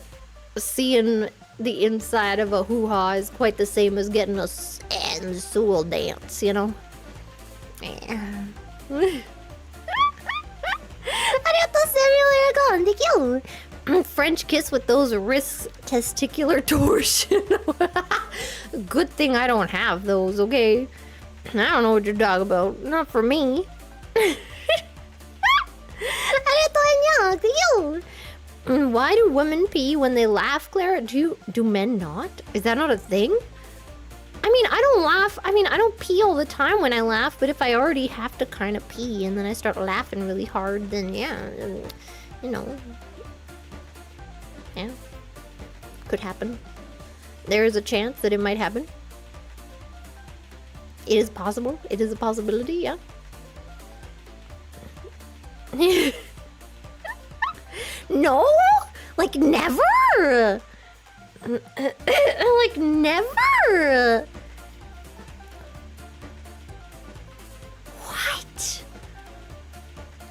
seeing the inside of a hoo-ha is quite the same as getting a sensual dance, you know? Yeah. Thank you. French kiss with those wrists, testicular torsion. Good thing I don't have those, okay? I don't know what you're talking about. Not for me. Why do women pee when they laugh, Clara? Do men not? Is that not a thing? I mean, I don't laugh. I mean, I don't pee all the time when I laugh, but if I already have to kind of pee and then I start laughing really hard, then yeah, you know. Yeah. Could happen. There is a chance that it might happen. It is possible. It is a possibility, yeah. No? Like never? Like never? What?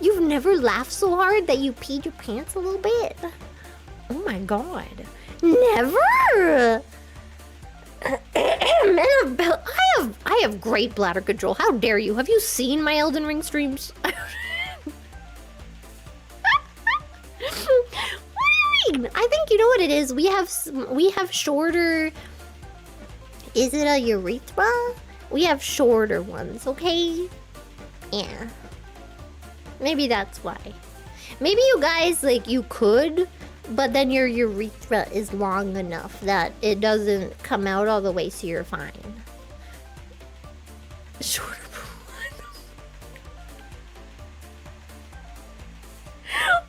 You've never laughed so hard that you peed your pants a little bit? Oh my god. Never! I have great bladder control. How dare you? Have you seen my Elden Ring streams? What do you mean? I think you know what it is. We have shorter. Is it a urethra? We have shorter ones, okay? Yeah. Maybe that's why. Maybe you guys, like, you could, but then your urethra is long enough that it doesn't come out all the way, so you're fine. Shorter one.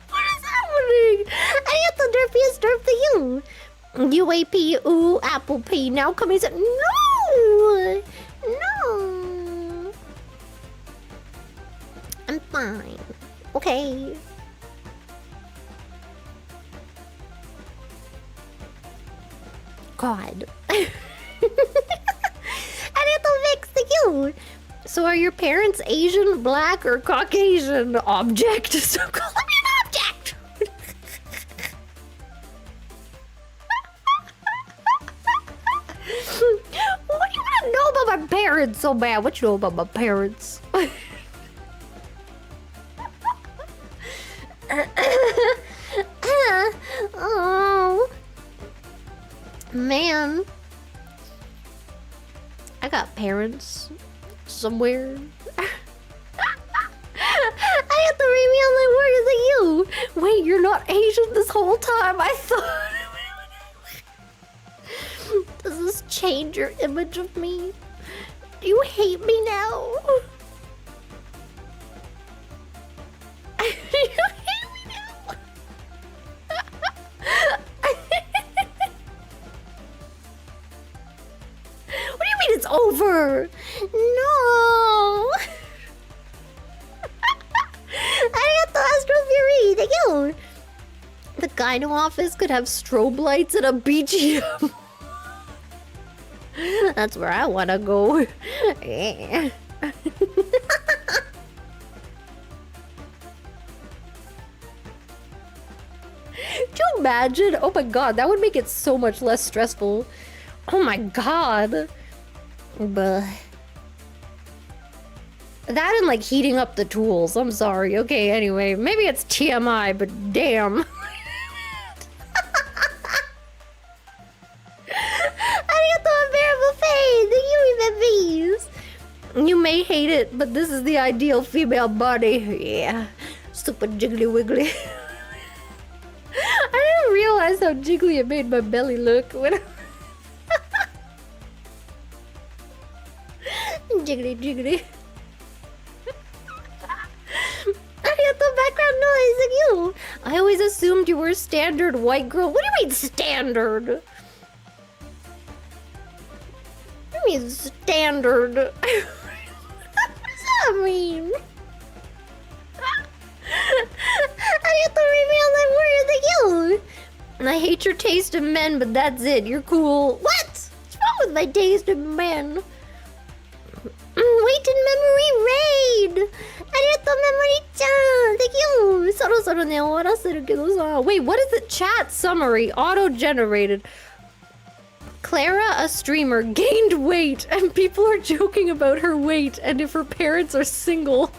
What is happening? I got the derpiest derp to you. UAP, ooh, apple P. Now come and say, no! No! I'm fine. Okay. God. I need to fix the you. So are your parents Asian, black, or Caucasian? Object. So call me an object. What do you want to know about my parents so bad? What you know about my parents? Oh. Man. I got parents somewhere. I have to read me on like, where is it you? Wait, you're not Asian this whole time? I thought. Does this change your image of me? Do you hate me now? Do you hate me now? What do you mean it's over? No. Arigato, Astro Fury. Thank you. The gyno office could have strobe lights and a BGM. That's where I want to go. Yeah. Could you imagine? Oh my god, that would make it so much less stressful. Oh my god. But that and like heating up the tools. I'm sorry. Okay, anyway, maybe it's TMI, but damn. You may hate it, but this is the ideal female body. Yeah. Super jiggly wiggly. I didn't realize how jiggly it made my belly look when jiggly jiggly. I got the background noise like you. I always assumed you were a standard white girl. What do you mean standard? What do you mean standard? What does that mean? I have to reveal that word to you. And I hate your taste in men, but that's it. You're cool. What? What's wrong with my taste of men. Wait in memory raid! ありがとう、メモリちゃん Thank you! そろそろね、終わらせるけどさ Wait, what is the chat summary? Auto-generated. Clara, a streamer, gained weight, and people are joking about her weight and if her parents are single.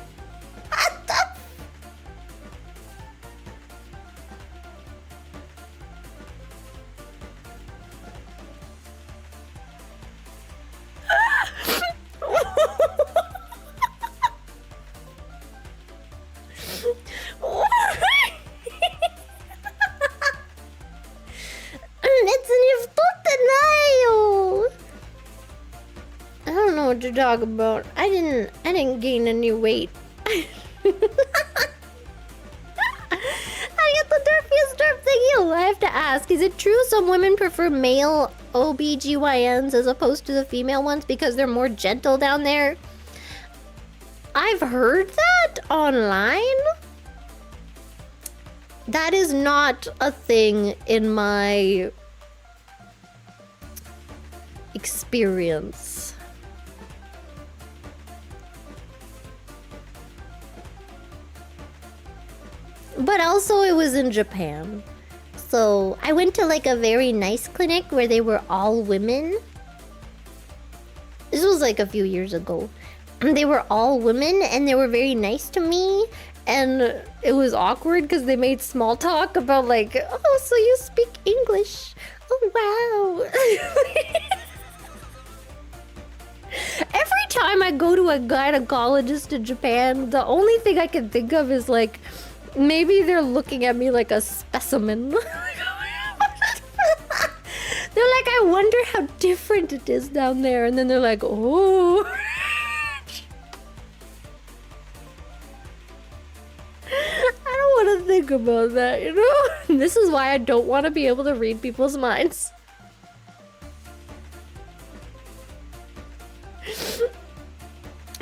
What the? I don't know what to talk about. I didn't gain any weight. I have to ask, is it true some women prefer male OBGYNs as opposed to the female ones because they're more gentle down there? I've heard that online. That is not a thing in my experience. But also it was in Japan. So I went to like a very nice clinic where they were all women. This was like a few years ago. They were all women and they were very nice to me. And it was awkward because they made small talk about like, oh, so you speak English. Oh, wow. Every time I go to a gynecologist in Japan, the only thing I can think of is like, maybe they're looking at me like a specimen. They're like, I wonder how different it is down there. And then they're like, oh. I don't want to think about that, you know? This is why I don't want to be able to read people's minds.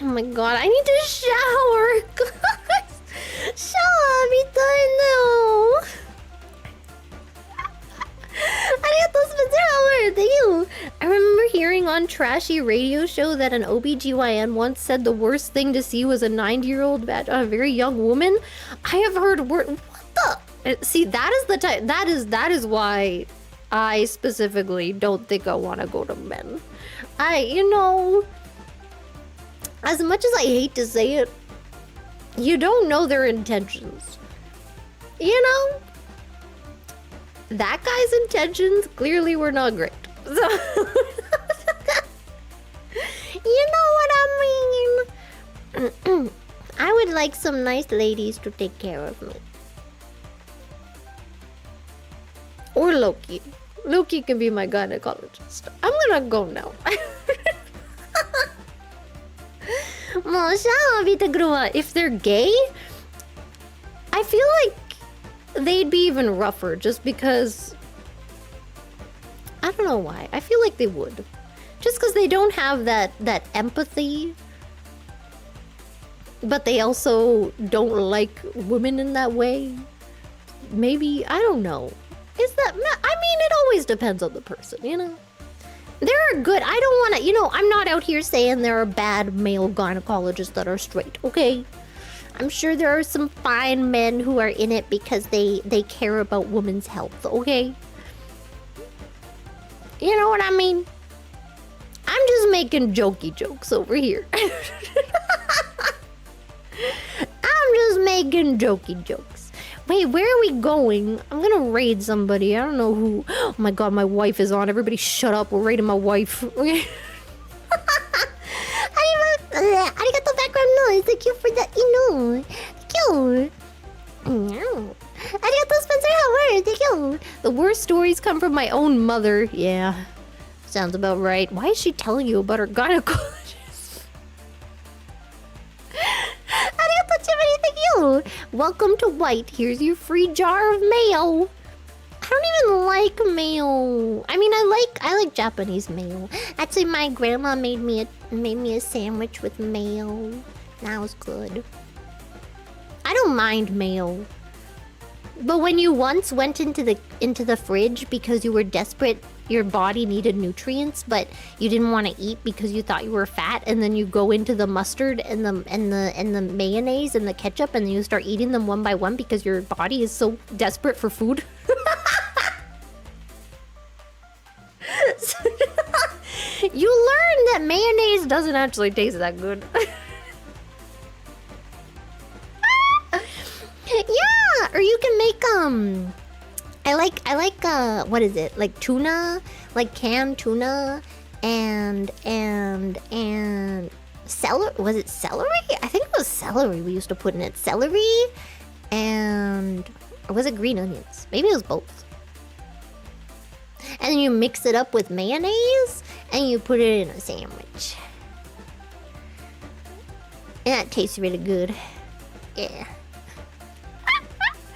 Oh my god, I need to shower, guys. Shower, me time now. Thank you. I remember hearing on Trashy Radio Show that an OBGYN once said the worst thing to see was a 90-year-old, a very young woman. I have heard what the? See, that is the type. That is why I specifically don't think I want to go to men. You know, as much as I hate to say it, you don't know their intentions. You know? That guy's intentions clearly were not great. So you know what I mean? I would like some nice ladies to take care of me. Or Loki. Loki can be my gynecologist. I'm gonna go now. If they're gay, I feel like they'd be even rougher just because I don't know why. I feel like they would. Just because they don't have that empathy. But they also don't like women in that way. Maybe, I don't know. Is that, I mean, it always depends on the person, you know? There are good, I don't want to, you know, I'm not out here saying there are bad male gynecologists that are straight, okay? I'm sure there are some fine men who are in it because they care about women's health, okay? You know what I mean? I'm just making jokey jokes over here. I'm just making jokey jokes. Wait, where are we going? I'm gonna raid somebody. I don't know who. Oh my god, my wife is on. Everybody shut up. We're raiding my wife. Arigato background noise. Thank you for that, you know. Thank you. Arigato Spencer Howard. Thank you. The worst stories come from my own mother. Yeah, sounds about right. Why is she telling you about her gynecologist? Arigato Jiminy. Thank you. Welcome to White. Here's your free jar of mayo. I don't even like mayo. I mean, I like Japanese mayo. Actually, my grandma made me a sandwich with mayo. That was good. I don't mind mayo. But when you once went into the fridge because you were desperate your body needed nutrients, but you didn't want to eat because you thought you were fat, and then you go into the mustard and the mayonnaise and the ketchup, and you start eating them one by one because your body is so desperate for food. You learn that mayonnaise doesn't actually taste that good. Yeah, or you can make I like what is it? Like tuna, like canned tuna and celery. Was it celery? I think it was celery we used to put in it. Celery and or was it green onions? Maybe it was both. And then you mix it up with mayonnaise and you put it in a sandwich. And that tastes really good. Yeah.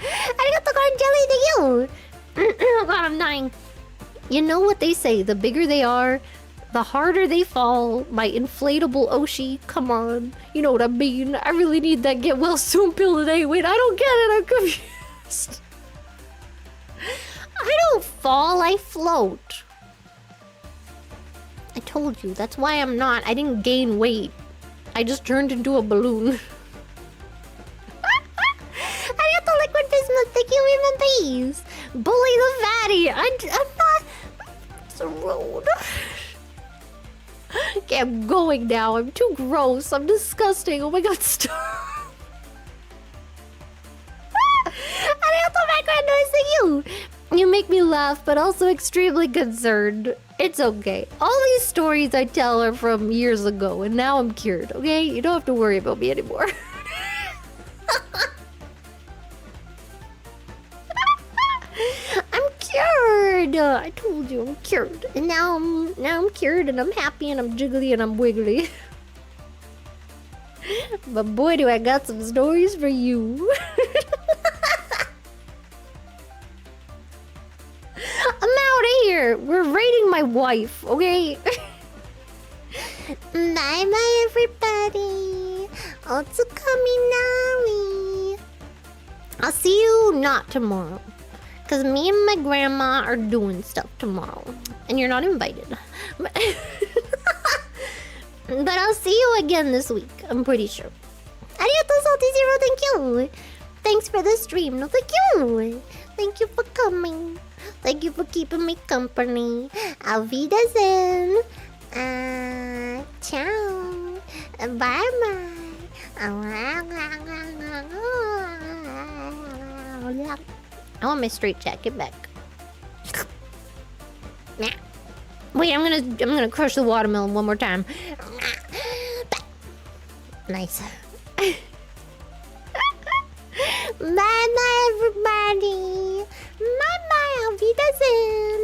Arigato corn jelly to you! Oh god, I'm dying. You know what they say, the bigger they are, the harder they fall. My inflatable Oshi, come on. You know what I mean. I really need that get well soon pill today. Wait, I don't get it, I'm confused. I don't fall, I float. I told you, that's why I'm not. I didn't gain weight. I just turned into a balloon. I got the liquid bismuth, thank you even these. Bully the fatty. I'm not. It's a road. Okay, I'm going now. I'm too gross. I'm disgusting. Oh my god, stop. I got the background noise to you. You make me laugh, but also extremely concerned. It's okay. All these stories I tell are from years ago, and now I'm cured, okay? You don't have to worry about me anymore. I'm cured! I told you, I'm cured. And now I'm cured, and I'm happy, and I'm jiggly, and I'm wiggly. But boy, do I got some stories for you. I'm out of here. We're raiding my wife, okay? Bye bye everybody. O3rHyz8zb6I. I'll see you not tomorrow. Cause me and my grandma are doing stuff tomorrow. And you're not invited. But I'll see you again this week, I'm pretty sure. Arigato Salty0, thank you. Thanks for the stream. No, thank you. Thank you for coming. Thank you for keeping me company. Auf Wiedersehen. Ciao. Bye bye. I want my straight jacket back. Wait, I'm gonna crush the watermelon one more time. Nice. Bye bye everybody. Bye bye, auf Wiedersehen.